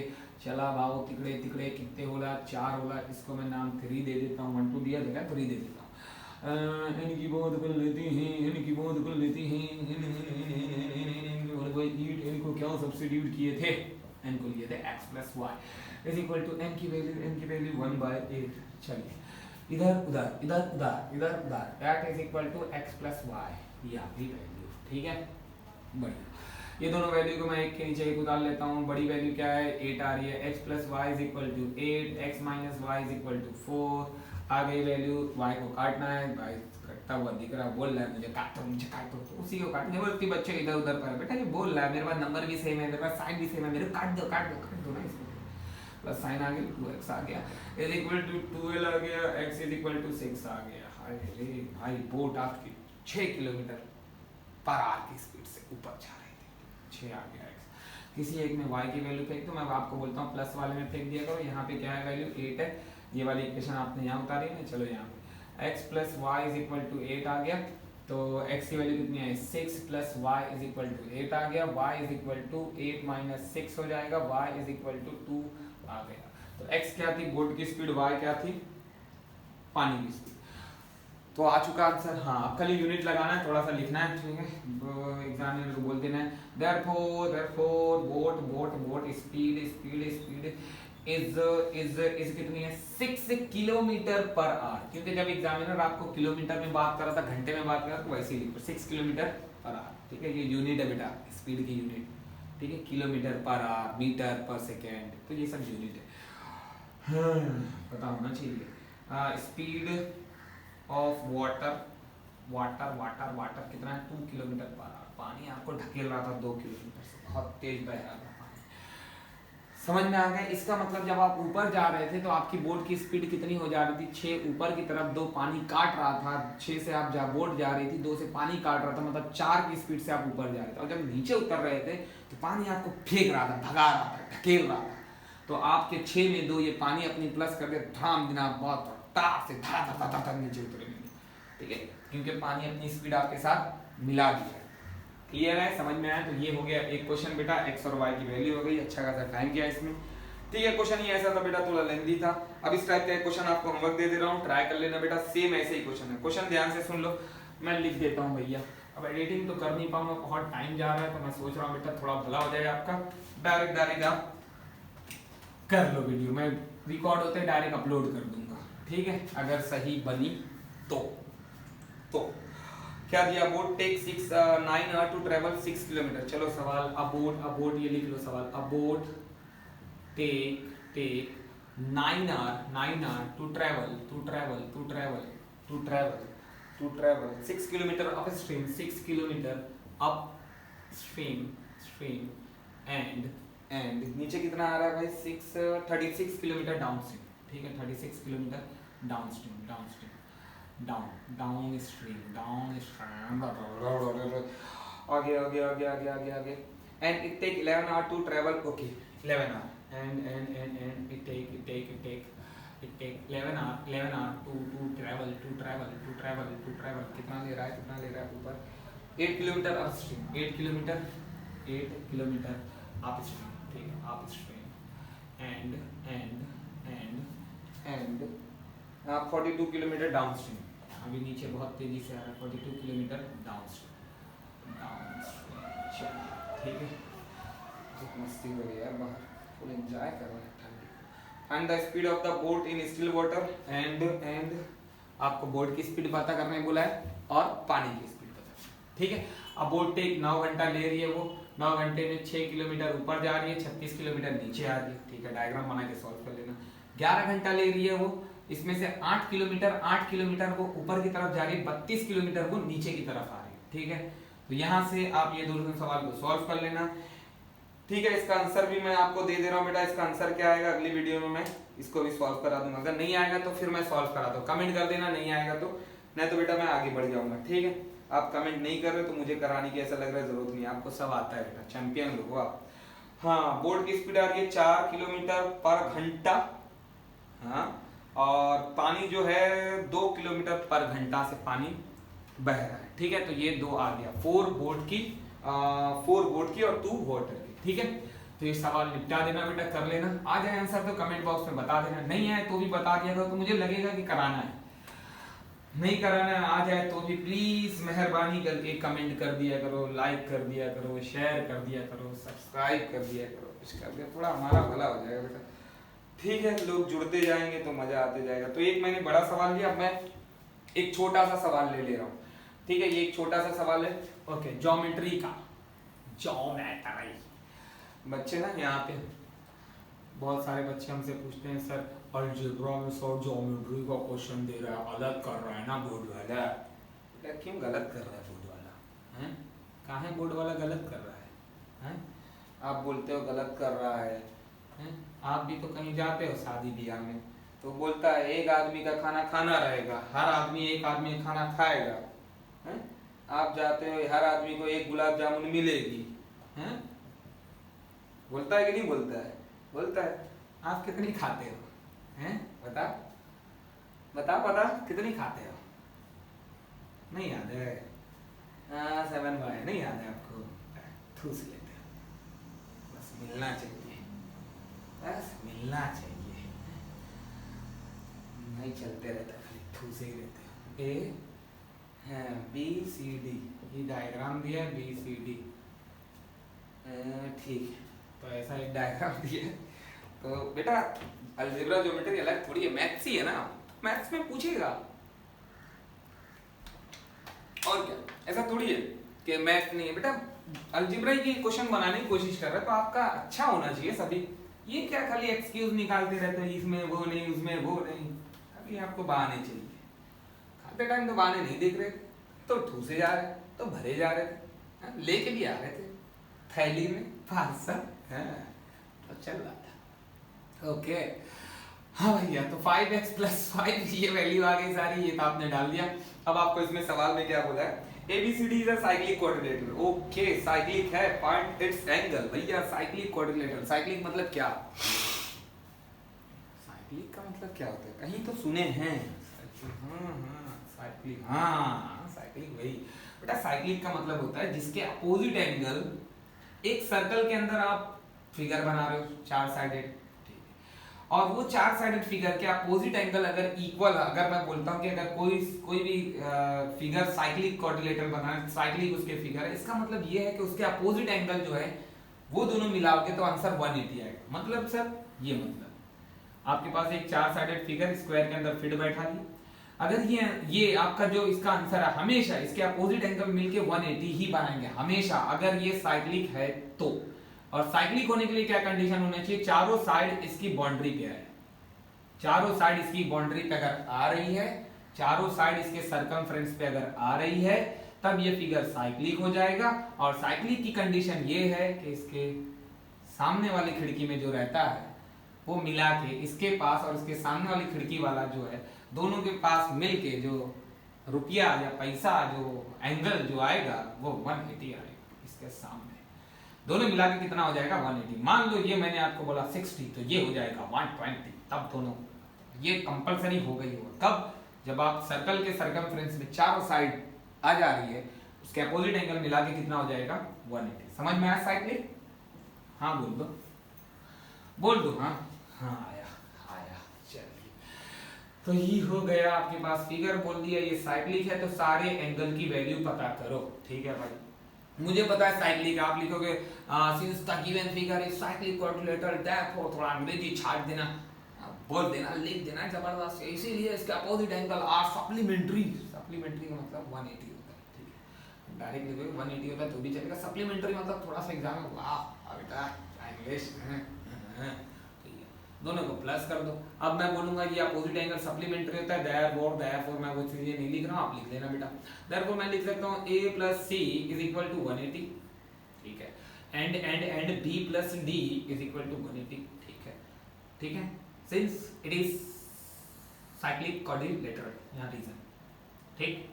चला भाव तिकड़े तिकड़े कितने होला, 4 होला। इसको मैं नाम 3 दे देता हूँ, 1 2 दिया जगह 3 दे देता हूँ। इनकी बात कर लेते हैं, इनकी बात कर लेते हैं। इनको क्या सब्स्टिट्यूट किए थे, इनको लिए थे x plus y is equal to n की वैल्यू 1/8। चलिए इधर उधर इधर उधर इधर उधर, that is equal to x plus y, या भी वैल्यू, ठीक है। बढ़िया, ये दोनों वैल्यू को मैं एक के नीचे एक उतार लेता हूँ। बड़ी वैल्यू क्या है, 8 आ रही है, x plus y is equal to 8, x minus y is equal to 4। आ गई वैल्यू, y को काटना है, y कटता हुआ दिख रहा है, बोल रहा है मुझे काटो मुझे काटो, तो उसी को काटने बोलती बच्चे इधर उधर पर। बेटा ये बोल रहा है मेरे पास नंबर भी सेम है, मेरे पास साइन भी सेम है, मेरे काट दो ना इसको। प्लस साइन आ गया, 2x आ गया इज इक्वल टू 12 आ गया, x इज इक्वल टू 6 आ गया। हाय रे भाई, बोट आपकी 6 किलोमीटर पर आवर की स्पीड से ऊपर जा रही थी, 6 आ गया x। किसी एक में y की वैल्यू फेंक दो, मैं आपको बोलता हूँ प्लस वाले में फेंक दिया करो। यहाँ पे क्या है वैल्यू 8 है, ये वाली इक्वेशन आपने यहाँ उतारी है ना। चलो यहाँ पे x plus y is equal to 8 आ गया, तो x की वैल्यू कितनी है, 6 plus y is equal to 8 आ गया। y is equal to 8 minus 6 हो जाएगा, y इज इक्वल टू 2 आ गया। तो x क्या थी, बोट की स्पीड, y क्या थी, पानी की स्पीड। तो आ चुका आंसर। हाँ, अब खाली यूनिट लगाना है, थोड़ा सा लिखना है, ठीक है। एग्जामिनर को बोल देना है देयरफॉर बोट स्पीड इज कितनी है, 6 किलोमीटर पर आवर। क्योंकि जब एग्जामिनर आपको किलोमीटर में बात कर रहा था, घंटे में बात कर रहा था, तो वैसे ही लिखो 6 किलोमीटर पर आवर, ठीक है। ये यूनिट है बेटा, स्पीड की यूनिट, ठीक है। किलोमीटर पर आवर, मीटर पर सेकेंड, तो ये सब यूनिट है, पता होना चाहिए। स्पीड ऑफ वाटर कितना है, 2 किलोमीटर पर आवर। पानी आपको ढकेल रहा था 2 किलोमीटर से, बहुत तेज बह रहा था पानी। समझ में आ गया? इसका मतलब जब आप ऊपर जा रहे थे तो आपकी बोट की स्पीड कितनी हो जा रही थी, 6 ऊपर की तरफ, 2 पानी काट रहा था। 6 से आप जब बोट जा रही थी, 2 से पानी काट रहा था, मतलब 4 की स्पीड से आप ऊपर जा रहे थे। और जब नीचे उतर रहे थे तो पानी आपको फेंक रहा था, भगा रहा था, ढकेल रहा था। तो आपके 6 में 2 ये पानी अपनी प्लस करके धाम दिना बहुत तार से धा धा धा धा नीचे उतरेंगे। ठीक है, क्योंकि पानी अपनी स्पीड आपके साथ मिला दिया है। क्लियर है, समझ में आया? तो ये हो गया एक क्वेश्चन बेटा, एक्स और वाई की वैल्यू हो गई, अच्छा खासा टाइम गया इसमें। ठीक है, क्वेश्चन ये ऐसा था बेटा, थोड़ा लेंथी था। अब इस टाइप का एक क्वेश्चन आपको होमवर्क दे रहा हूँ, ट्राई कर लेना बेटा, सेम ऐसे ही क्वेश्चन है। क्वेश्चन ध्यान से सुन लो, मैं लिख देता हूँ भैया। अब एडिटिंग तो कर नहीं पाऊंगा, बहुत टाइम जा रहा है, तो मैं सोच रहा हूँ बेटा थोड़ा भला हो जाएगा आपका, डायरेक्ट आप कर लो वीडियो, मैं रिकॉर्ड होते डायरेक्ट अपलोड कर दूंगा, ठीक है, अगर सही बनी तो क्या दिया, a boat take 9 hour to travel 6 kilometre. चलो सवाल अबोट ये लिख लो सवाल, a boat take 9 hour to travel 6 kilometre upstream, 6 kilometre upstream and नीचे कितना आ रहा है भाई, 36 किलोमीटर डाउन स्ट्रीम, ठीक है, 36 किलोमीटर डाउन स्ट्रीम आगे and it take 11 hour to travel, okay 11 hour and it take 11 hour to travel कितना ले रहा है ऊपर 8 किलोमीटर अपस्ट्रीम 8 किलोमीटर अपस्ट्रीम, ठीक है, अपस्ट्रीम एंड 42 किलोमीटर डाउनस्ट्रीम, अभी नीचे बहुत तेजी से आ रहा है, 42 किलोमीटर डाउनस्ट्रीम, ठीक है, बहुत मस्ती हो रही है बाहर, फुल एंजॉय कर रहे हैं ठंडी। Find the speed of the boat in still water and आपको बोट की स्पीड पता करने बोला है और पानी की स्पीड पता, ठीक है। अब बोट टेक 9 घंटा ले रही है, वो 9 घंटे में 6 किलोमीटर ऊपर जा रही है, 36 किलोमीटर नीचे आ रही है, ठीक है, डायग्राम बना के सॉल्व कर लेना। 11 घंटा ले रही है वो, इसमें से 8 किलोमीटर वो ऊपर की तरफ जा रही है, 32 किलोमीटर वो नीचे की तरफ आ रही है, ठीक है। तो यहाँ से आप ये दोनों सवाल को सॉल्व कर लेना, ठीक है। इसका आंसर भी मैं आपको दे दे रहा हूँ बेटा, इसका आंसर क्या आएगा अगली वीडियो में मैं इसको भी सॉल्व करा दूंगा, अगर नहीं आएगा तो फिर मैं सॉल्व करा दूँ, कमेंट कर देना नहीं आएगा तो, नहीं तो बेटा मैं आगे बढ़ जाऊंगा, ठीक है। आप कमेंट नहीं कर रहे तो मुझे कराने की ऐसा लग रहा है जरूरत नहीं, आपको सब आता है बेटा, चैंपियन लोग आप। हाँ, बोट की स्पीड आ रही है 4 किलोमीटर पर घंटा, हाँ, और पानी जो है 2 किलोमीटर पर घंटा से पानी बह रहा है, ठीक है। तो ये दो आ गया, 4 बोट की और 2 वाटर की, ठीक है। तो ये सवाल निपटा देना बेटा, कर लेना, आ जाए आंसर तो कमेंट बॉक्स में बता देना, नहीं आए तो भी बता दिया करो, तो मुझे लगेगा कि कराना है, नहीं कराना है, आ जाए तो भी प्लीज मेहरबानी करके कमेंट कर दिया करो, लाइक कर दिया करो, शेयर कर दिया करो, सब्सक्राइब कर दिया करो, कुछ कर दिया, थोड़ा हमारा भला हो जाएगा बेटा, ठीक है। लोग जुड़ते जाएंगे तो मजा आते जाएगा। तो एक मैंने बड़ा सवाल लिया, अब मैं एक छोटा सा सवाल ले रहा हूँ, ठीक है, ये एक छोटा सा सवाल है, ओके, ज्योमेट्री का, ज्योमेट्री। बच्चे ना यहाँ पे बहुत सारे बच्चे हमसे पूछते हैं, सर अलजेब्रा में सर ज्योमेट्री का क्वेश्चन दे रहा है, गलत कर रहा है ना बोर्ड वाला, क्यों गलत कर रहा है बोर्ड वाला, हैं, कहाँ है बोर्ड वाला गलत कर रहा है, हैं, आप बोलते हो गलत कर रहा है, हैं, आप भी तो कहीं जाते हो शादी ब्याह में, तो बोलता है एक आदमी का खाना खाना रहेगा, हर आदमी एक आदमी का खाना खाएगा, हैं, आप जाते हो हर आदमी को एक गुलाब जामुन मिलेगी, हैं, बोलता है कि नहीं बोलता है, बोलता है। आप कितनी खाते हो, हैं, बता कितनी खाते हो, नहीं याद है, 7 बाय, नहीं याद है आपको, ठूस लेते हो, बस मिलना चाहिए, नहीं चलते रहता, खाली ठूसे ही रहते हो। ए है BCD, ये डायग्राम दिया है BCD, ठीक है, तो ऐसा एक डायग्राम दिया है, तो बेटा अलजेब्रा ज्योमेट्री अलग थोड़ी है, मैथ्स ही है ना, मैथ्स में पूछेगा, और क्या, ऐसा थोड़ी है कि मैथ्स नहीं है बेटा, अलजेब्रा की क्वेश्चन बनाने की कोशिश कर रहा है, तो आपका अच्छा होना चाहिए सभी, ये क्या खाली एक्सक्यूज निकालते रहते हैं, इसमें वो नहीं उसमें वो नहीं, अभी आपको बहाने चाहिए, खाते टाइम तो बहाने नहीं देख रहे, तो ठूसे जा रहे, तो भरे जा रहे थे, लेके भी आ रहे थे थैली में पार्सल, तो चल रहा था, ओके। हाँ भैया, तो 5x+5 ये वैल्यू आ गई सारी, ये तो आपने डाल दिया। अब आपको इसमें सवाल में क्या बोला है, ABCD is a cyclic quadrilateral, okay, cyclic है, फाइंड इट्स एंगल, भैया साइक्लिक क्वाड्रिलेटरल, साइक्लिक मतलब क्या, साइक्लिक का मतलब क्या होता है, कहीं तो सुने हैं, हाँ, साइक्लिक, हाँ साइक्लिक वही बेटा। साइक्लिक का मतलब होता है जिसके अपोजिट एंगल, एक सर्कल के अंदर आप फिगर बना रहे हो चार साइडेड, और वो चार साइडेड फिगर के अपोजिट एंगल अगर इक्वल, अगर मैं बोलता हूँ कि अगर कोई भी फिगर साइक्लिक क्वाड्रिलेटरल बना है, साइक्लिक उसके फिगर है, इसका मतलब ये है कि उसके अपोजिट एंगल जो है वो दोनों मिलाओगे तो आंसर 180 आएगा। मतलब सर ये मतलब आपके पास एक चार साइडेड फिगर स्क्वायर के अंदर फिट बैठा ली, अगर ये आपका जो इसका आंसर है, हमेशा इसके अपोजिट एंगल मिलके 180 ही बनाएंगे हमेशा, अगर ये साइक्लिक है तो। और साइक्लिक होने के लिए क्या कंडीशन होना चाहिए, चारों साइड इसकी बाउंड्री पे है, चारों साइड इसकी बाउंड्री पे अगर आ रही है, चारों साइड इसके सर्कमफ्रेंस पे अगर आ रही है, तब ये फिगर साइक्लिक हो जाएगा। और साइक्लिक की कंडीशन ये है कि इसके सामने वाली खिड़की में जो रहता है वो मिला के इसके पास और इसके सामने वाली खिड़की वाला जो है, दोनों के पास मिलके जो रुपया या पैसा जो एंगल जो आएगा वो 180 आएगा। इसके सामने दोनों मिला के कितना हो जाएगा 180। मान लो ये मैंने आपको बोला 60, तो ये हो जाएगा 120। तब दोनों ये कंपलसरी हो गई हो कब, जब आप सर्कल के सर्कमफ्रेंस में चारों साइड आ जा रही है, उसके अपोजिट एंगल मिला के कितना हो जाएगा 180। समझ में आया साइक्लिक? हाँ बोल दो, बोल दो। हाँ हाँ आया आया। चलिए तो ये हो गया आपके पास फिगर बोल दिया, ये साइक्लिक है तो सारे एंगल की वैल्यू पता करो। ठीक है भाई, मुझे पता है साइक्लिक, आप लिखोगे since the given figure is cyclic quadrilateral therefore, थोड़ा अंग्रेजी छाट देना, बोल देना, लिख देना जबरदस्त, इसीलिए इसके opposite angle are supplementary. Supplementary का मतलब 180 होता है। ठीक है, डायरेक्ट लिखोगे 180 होता है तो भी चलेगा, सप्लीमेंट्री मतलब थोड़ा सा एग्जाम में वाह बेटा इंग्लिश, दोनों को प्लस कर दो। अब मैं बोलूंगा ये अपोजिट एंगल सप्लीमेंट्री होता है, देयरफॉर मैं वो चीजें नहीं लिख रहा हूं, आप लिख लेना बेटा। देयरफॉर मैं लिख सकता हूं a + c = 180। ठीक है, एंड b + d = 180। ठीक है, ठीक है, since it is cyclic quadrilateral, यहां रीजन। ठीक,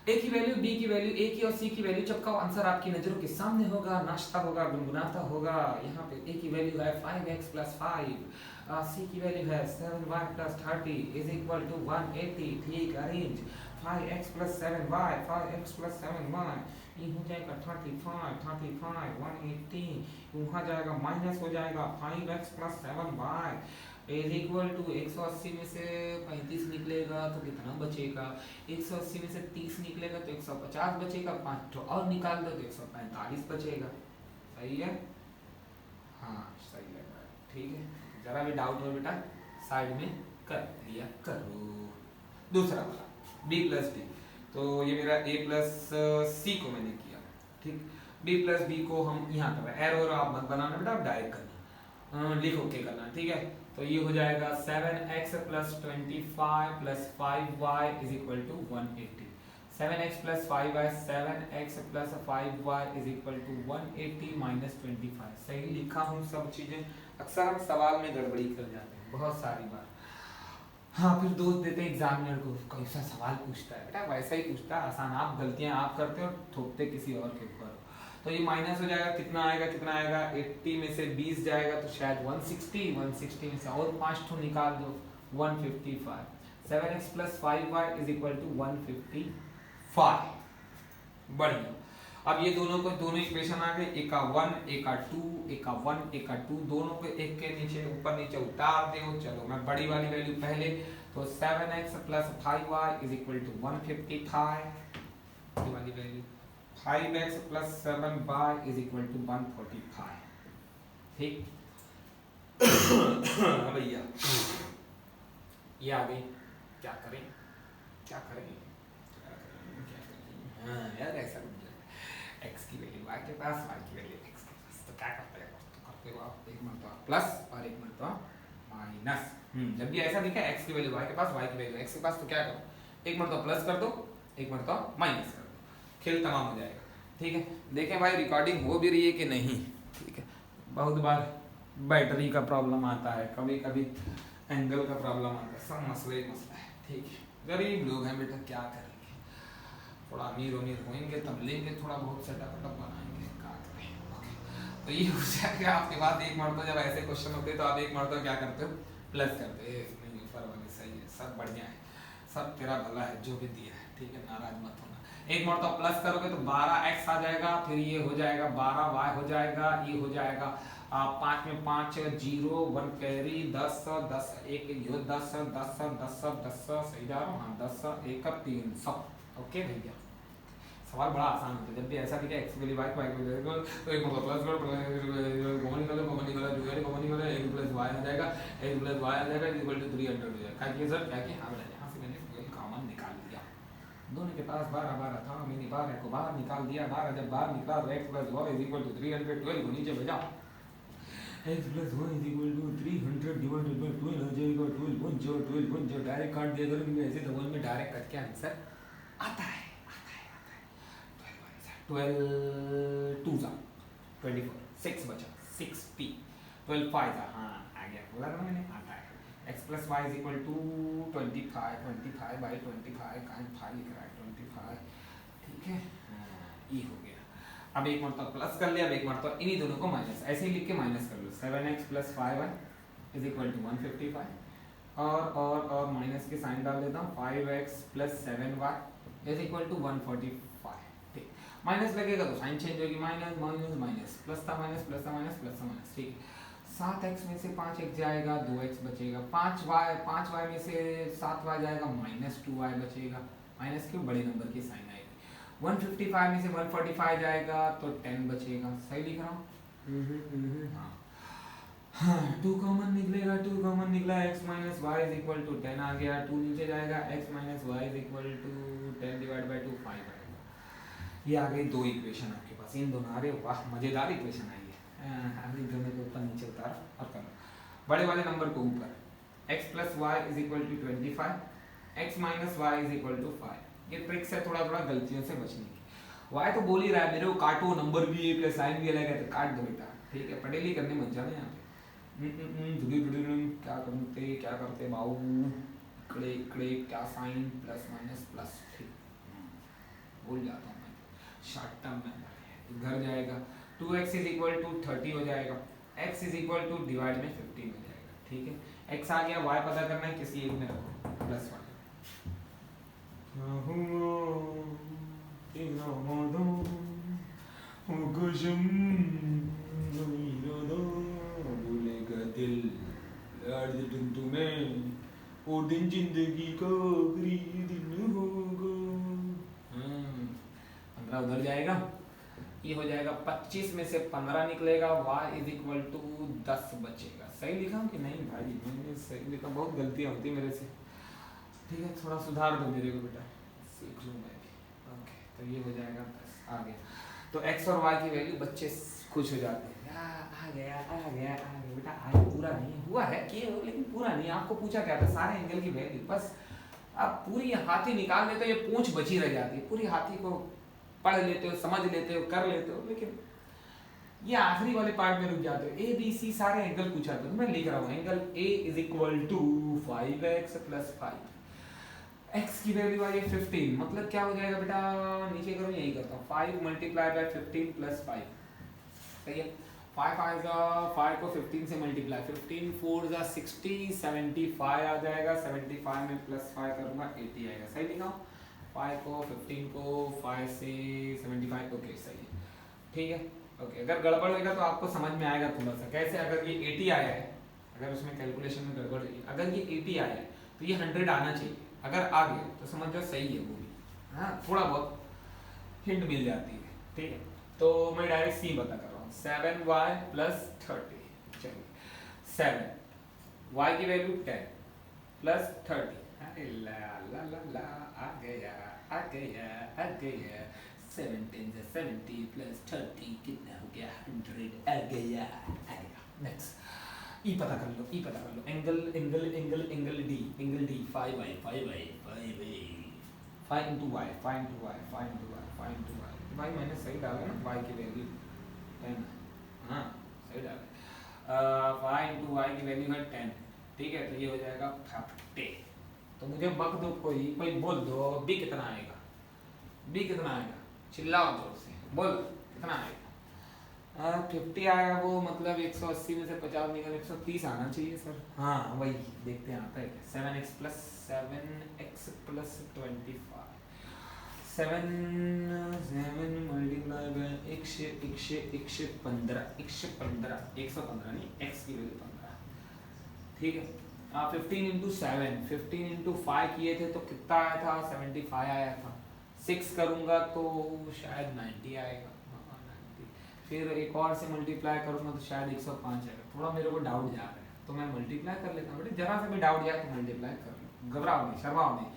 ए की वैल्यू, बी की वैल्यू, ए की और सी की वैल्यू, जब का आंसर आपकी नजरों के सामने होगा, नाश्ता होगा, गुनगुनाता होगा। यहाँ पे ए की वैल्यू है 5x + 5, सी की वैल्यू है 7y + 30 = 180। ठीक, arrange 5x + 7y, 5x + 7y, ये हो जाएगा 35, 35 180, वहाँ जाएगा माइनस हो जाएगा 5x + 7y = 180 में से 35 निकलेगा तो कितना बचेगा, 180 में से 30 निकलेगा तो 150 बचेगा, 5 और निकाल दो तो 145 बचेगा। सही है? हाँ सही लग रहा है। ठीक है, जरा भी डाउट हो बेटा साइड में कर लिया करो। दूसरा वाला b + d, तो ये मेरा a + c को मैंने किया। ठीक, b + d को हम यहाँ कर रहे हैं, एरो आप मत बनाना बेटा, आप डायरेक्ट करना, लिखो के करना। ठीक है, तो ये हो जाएगा 7x + 25 + 5y = 180। 7x + 5y, 7x + 5y = 180 - 25। सही लिखा हूँ सब चीजें? अक्सर हम सवाल में गड़बड़ी कर जाते हैं बहुत सारी बार। हाँ, फिर दोस्त देते हैं एग्जामिनर को, कैसा सवाल पूछता है बेटा, वैसा ही पूछता है, आसान। आप गलतियां आप करते हो, ठोकते किसी और के ऊपर। तो ये माइनस हो जाएगा, कितना आएगा, कितना आएगा, 80 में से 20 जाएगा तो शायद 160, 160 में से और 5 तो निकाल दो, 155। 7x + 5y = 155। बढ़िया। अब ये दोनों इक्वेशन आ गए, एक का 1, एक का 2, एक का 1, एक का 2, दोनों को एक के नीचे ऊपर नीचे उतार दो। चलो मैं बड़ी वाली वैल्यू पहले, तो 7x + 5y = 155, ये वाली वैल्यू, 5x + 7y = 145। ठीक भैया ये आ गई, क्या करें क्या करें हाँ यार ऐसा x की वैल्यू y के पास, y की वैल्यू x के पास, तो क्या करते हो, तो करते हो आप एक मरतबा प्लस और एक मरतबा माइनस। जब भी ऐसा दिखा x की वैल्यू y के पास, y की वैल्यू x के पास, तो क्या करो, एक मरतबा प्लस कर दो, एक मरतबा माइनस कर दो, खेल तमाम हो जाएगा। ठीक है, देखें भाई रिकॉर्डिंग हो भी रही है कि नहीं। ठीक है, बहुत बार बैटरी का प्रॉब्लम आता है, कभी कभी एंगल का प्रॉब्लम आता है, सब मसला ही मसला है। ठीक है, गरीब लोग हैं बेटा, क्या करेंगे, थोड़ा अमीर होंगे तब लेंगे, थोड़ा बहुत सेटअप बनाएंगे, क्या करें। ओके, तो ये हो जाएगा आपके बाद। एक मरतबा जब ऐसे क्वेश्चन होते हैं तो आप एक मरतबा क्या करते हो, प्लस करते हो। नहीं ऊपर वाले सही है, सब बढ़िया है, सब तेरा भला है जो भी दिया है, ठीक है, नाराज मत होना। एक बार तो प्लस करोगे तो 12x आ जाएगा, फिर ये हो जाएगा 12y हो जाएगा, ये हो जाएगा 5 में 5 0 1 कैरी 10 10 1 यो 10 10 10 10 सही जा रहा हूँ, हाँ 10 1 300। ओके भैया, सवाल बड़ा आसान होता है। जब भी ऐसा दिखे एक्स वाली बात तो एक प्लस करो, कॉमन निकालो, कॉमन निकालो, जो कॉमन निकालो, x प्लस y आ जाएगा, x प्लस y आ जाएगा इक्वल टू 300 हो जाएगा। क्या किया सर, क्या किया, हाँ बेटा यहाँ से मैंने 12 कॉमन निकाल लिया, दोनों के पास 12 12 था, मैंने 12 को बाहर निकाल दिया, 12 जब बाहर निकाल तो x plus y is equal to 312 को नीचे भेजा, x plus y is equal to 300 divided by 12 हो जाएगा, 12 1 जो डायरेक्ट काट दिया करो, ऐसे तो में डायरेक्ट कट के आंसर आता है। 12 2 24, 6 बचा, 6p, 12 5 हाँ आ गया, बोला था मैंने आता है। x plus y is equal to 25 by 25 काइन 5 लिख रहा है 25, ठीक है, ये हो गया। अब एक मरतबा प्लस कर लिया, अब एक मरतबा इन्हीं दोनों को माइनस, ऐसे ही लिख के माइनस कर लो। 7x plus 5y is equal to 155 और माइनस के साइन डाल देता हूँ, 5x plus 7y is equal to 145, ठीक, माइनस लगेगा तो साइन चेंज होगी, माइनस माइनस माइनस, प्लस था माइनस, प्लस था माइनस, प्लस था माइनस, ठीक है। 7x में से 5x जाएगा, 2x बचेगा, 5y में से 7y जाएगा, माइनस 2y बचेगा, माइनस क्यों, बड़े नंबर की साइन आएगी। 155 में से 145 जाएगा तो 10 बचेगा, सही लिख रहा हूँ, हाँ 2 कॉमन निकलेगा, 2 कॉमन निकला, x minus y is equal to 10 आ गया, 2 नीचे जाएगा, x minus y is equal to 10 divide by 2 5 आएगा। ये आ गई दो इक्वेशन आपके पास, इन दोनों, अरे वाह मजेदार इक्वेशन आई है। अभी दोनों को ऊपर नीचे उतार और कर लो, बड़े वाले नंबर को ऊपर, x plus y is equal to 25, x minus y is equal to 5। ये ट्रिक्स है थोड़ा थोड़ा गलतियों से बचने की। y तो बोल ही रहा है मेरे को काटो, नंबर भी है प्लस साइन भी अलग है, तो काट दो बेटा, ठीक है, पटेली करने मत जाना यहाँ पे। क्या करते बाबू, इकड़े इकड़े क्या साइन, प्लस माइनस प्लस, ठीक, भूल जाता हूँ मैं, शॉर्ट टर्म में घर जाएगा, 2x इज इक्वल टू 30 हो जाएगा, x is equal to divide में 15 हो जाएगा, ठीक है। x आ गया, y पता करना है, किसी एक में रखो प्लस वाले, भूलेगा दिल तुम्हें, वो दिन जिंदगी का आखिरी दिन होगा। 15 उधर जाएगा, ये हो जाएगा 25 में से 15 निकलेगा, y इज इक्वल टू 10 बचेगा। सही लिखा हूँ कि नहीं भाई, मैंने सही लिखा, बहुत गलतियाँ होती मेरे से, ठीक है, थोड़ा सुधार दो मेरे को बेटा, सीख लूँ मैं भी। ओके, तो ये हो जाएगा 10 आ गया। तो x और y की वैल्यू, बच्चे खुश हो जाते हैं, आ गया बेटा, आज पूरा नहीं हुआ है कि, लेकिन पूरा नहीं, आपको पूछा क्या था, सारे एंगल की वैल्यू, बस आप पूरी हाथी निकाल लेते हो, ये पूंछ बची रह जाती है, पूरी हाथी को पढ़ लेते हो, समझ लेते हो, कर लेते हो, लेकिन ये आखिरी वाले पार्ट में रुक जाते हो। ए बी सी सारे एंगल पूछा था, तो मैं लिख रहा हूँ, angle A is equal to 5x plus 5, x की वैल्यू आई है 15, मतलब क्या हो जाएगा बेटा, नीचे करो, यही करता हूँ, 5 मल्टीप्लाई बाय 15 प्लस 5, सही है। 5 को 15 से मल्टीप्लाई, 15 4 जा 60, 75 आ जाएगा, 75 में प्लस 5 करूँगा 80 आएगा, सही लिखा हूँ। 5 को 15 को 5 से 75, ओके सही है, ठीक है, ओके। अगर गड़बड़ होगा तो आपको समझ में आएगा थोड़ा सा, कैसे, अगर ये 80 आया है, अगर उसमें कैलकुलेशन में गड़बड़ हुई, अगर ये 80 आया है तो ये 100 आना चाहिए, अगर आ गया तो समझ जाओ सही है वो भी, हाँ थोड़ा बहुत हिंट मिल जाती है, ठीक है। तो मैं डायरेक्ट सी बता कर रहा हूँ, 7y प्लस 30, चलिए 7 y की वैल्यू 10 प्लस 30, ला ला ला ला, आ गया 7 10 70 प्लस 30 कितना हो गया, 100 आ गया। नेक्स्ट ई पता कर लो, angle D 5y 5 into Y, भाई मैंने सही डाला ना, y की वैल्यू 10, हाँ सही डाला, 5 इंटू वाई की वैल्यू है 10, ठीक है, तो ये हो जाएगा 50। तो मुझे बक दो, कोई बोल दो, बी कितना आएगा, चिल्लाओ जोर से बोल कितना आएगा, 50 आया वो, मतलब 180 में से 50 निकल 130 आना चाहिए सर। हाँ वही देखते हैं आता है क्या। 7x प्लस 25 7 मल्टीप्लाई बाय 115 नहीं, x की वैल्यू 15, ठीक है। 15 इंटू 7, 15 इंटू 5 किए थे तो कितना आया था, 75 आया था। 6 करूंगा तो शायद 90 आएगा, हाँ 90। फिर एक और से मल्टीप्लाई करूंगा तो शायद 105 आएगा। थोड़ा मेरे को डाउट जा रहा है तो मैं मल्टीप्लाई कर लेता हूँ बेटे, जरा सा भी डाउट जाए तो मल्टीप्लाई कर लो, घबराओ नहीं, शर्माओ नहीं।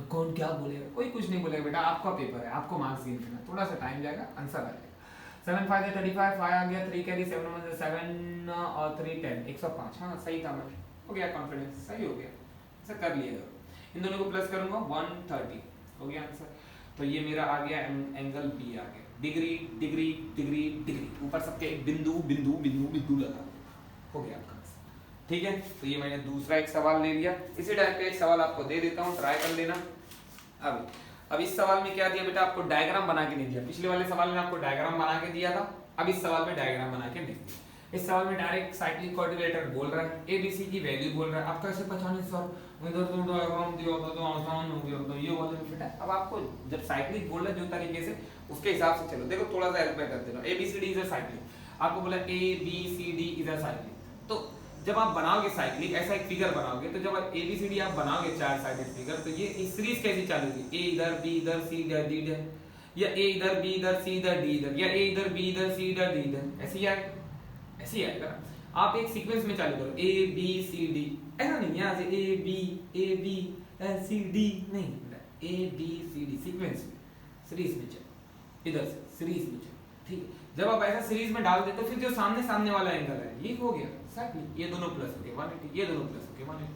कौन क्या बोलेगा, कोई कुछ नहीं बोलेगा बेटा, आपका पेपर है, आपको मार्क्स गेन करना, थोड़ा सा टाइम जाएगा, आंसर आ जाएगा। 7 5 35, 5 आ गया, 3 कैरी, 7 7 और 3 10, 105। हाँ सही था, मैं हो गया, कॉन्फिडेंस सही हो गया, ऐसा कर लिएगा। इन दोनों को प्लस करूंगा 130, हो गया आंसर। तो ये मेरा आ गया एंगल बी आ गया, डिग्री डिग्री डिग्री डिग्री, ऊपर सबके बिंदु बिंदु बिंदु बिंदु लगा, हो गया आपका आंसर, ठीक है। तो ये मैंने दूसरा एक सवाल ले लिया। इसी टाइप पे एक सवाल आपको दे देता हूँ, ट्राई कर लेना। अब इस सवाल में क्या दिया बेटा, आपको डायग्राम बना के नहीं दिया। पिछले वाले सवाल में आपको डायग्राम बना के दिया था, अब इस सवाल में डायग्राम बना के नहीं दिया। इस सवाल में डायरेक्ट साइक्लिक कोऑर्डिनेटर बोल रहा है, एबीसी की वैल्यू बोल रहा है। आप कैसे पहचाने सर, इधर तो डायग्राम दिया होता तो आसान हो गया, तो ये वाले में बेटा अब आपको जब साइक्लिक बोल रहा है जो तरीके से, उसके हिसाब से चलो। देखो थोड़ा सा हेल्प मैं कर दे रहा हूं। एबीसीडी इज अ साइक्लिक, आपको बोला A B C D is a cyclic. तो जब आप बनाओगे साइक्लिक ऐसा एक फिगर बनाओगे, तो जब एबीसीडी आप बनाओगे 4 साइडेड फिगर, तो ये सीरीज कैसी चालू होगी, ए इधर बी इधर सी इधर डी इधर, या ए इधर बी इधर सी इधर डी इधर, या ए इधर बी इधर सी इधर डी इधर, ऐसे ही आएगा, ऐसे ही आएगा। आप एक सीक्वेंस में चालू करो, ए बी सी डी, ऐसा नहीं यहाँ से ए बी सी डी नहीं, A B C D sequence में, सीरीज में चलो, इधर से सीरीज में चलो, ठीक है। जब आप ऐसा सीरीज में डाल दे तो फिर जो सामने सामने वाला एंगल है ये हो गया साइक्लिक, ये दोनों प्लस हो गए 180, ये दोनों प्लस हो गए 180,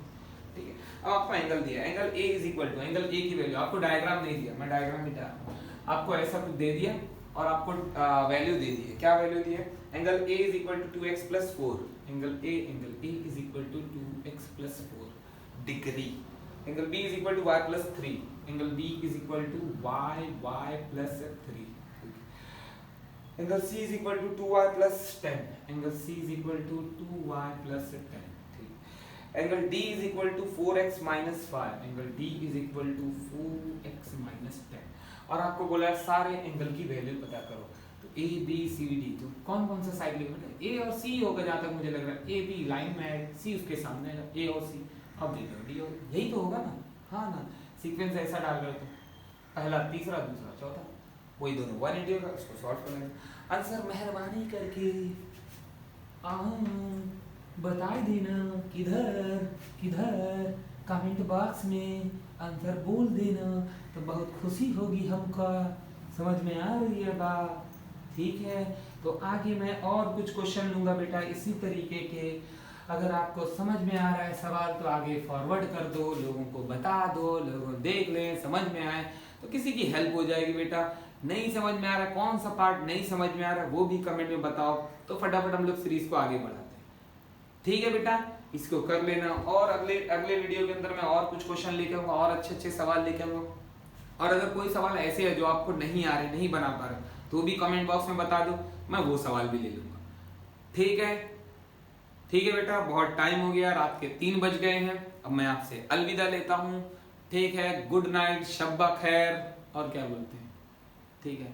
ठीक है। अब आपको एंगल दिया, angle A is equal to, angle A की वैल्यू, आपको डायग्राम नहीं दिया, मैं डायग्राम मिटा रहा हूं, आपको ऐसा कुछ दे दिया और आपको वैल्यू दे दी है। क्या वैल्यू दी है, angle A is equal to 2x plus 4, angle A is equal to 2x plus 4 degree, angle B is equal to y plus 3, angle B is equal to y plus 3, angle C is equal to 2y plus 10, angle C is equal to 2y plus 10, ठीक। Angle D is equal to 4x minus 5, angle D is equal to 4x minus 10। और आपको बोला है सारे angle की value पता करो, तो A B C D, तो कौन कौन सा साइड है, A और C होगा जहाँ तक मुझे लग रहा है, A B लाइन में है, C उसके सामने है, A और C, अब दे दो D और यही तो होगा ना, हाँ ना, सीक्वेंस ऐसा डाल रहे हो तो पहला तीसरा दूसरा चौथा, वही दोनों 180 होगा, उसको सॉल्व कर लेंगे। आंसर मेहरबानी करके बता देना किधर किधर, कमेंट बॉक्स में आंसर बोल देना तो बहुत खुशी होगी हमको, समझ में आ रही है बात, ठीक है। तो आगे मैं और कुछ क्वेश्चन लूँगा बेटा इसी तरीके के, अगर आपको समझ में आ रहा है सवाल तो आगे फॉरवर्ड कर दो, लोगों को बता दो, लोग देख लें, समझ में आए तो किसी की हेल्प हो जाएगी बेटा। नहीं समझ में आ रहा है, कौन सा पार्ट नहीं समझ में आ रहा है वो भी कमेंट में बताओ, तो फटाफट हम लोग सीरीज को आगे बढ़ाते हैं, ठीक है बेटा। इसको कर लेना और अगले वीडियो के अंदर मैं और कुछ क्वेश्चन लेके आऊंगा और अच्छे अच्छे सवाल लेके आऊंगा। और अगर कोई सवाल ऐसे है जो आपको नहीं आ रहे, नहीं बना पा रहे, तो भी कमेंट बॉक्स में बता दो, मैं वो सवाल भी ले लूंगा, ठीक है। ठीक है बेटा, बहुत टाइम हो गया, रात के 3 बज गए हैं, अब मैं आपसे अलविदा लेता हूँ, ठीक है। गुड नाइट, शब्बा खैर, और क्या बोलते हैं, ठीक है,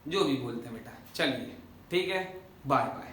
जो भी बोलते हैं बेटा, चलिए ठीक है, बाय बाय।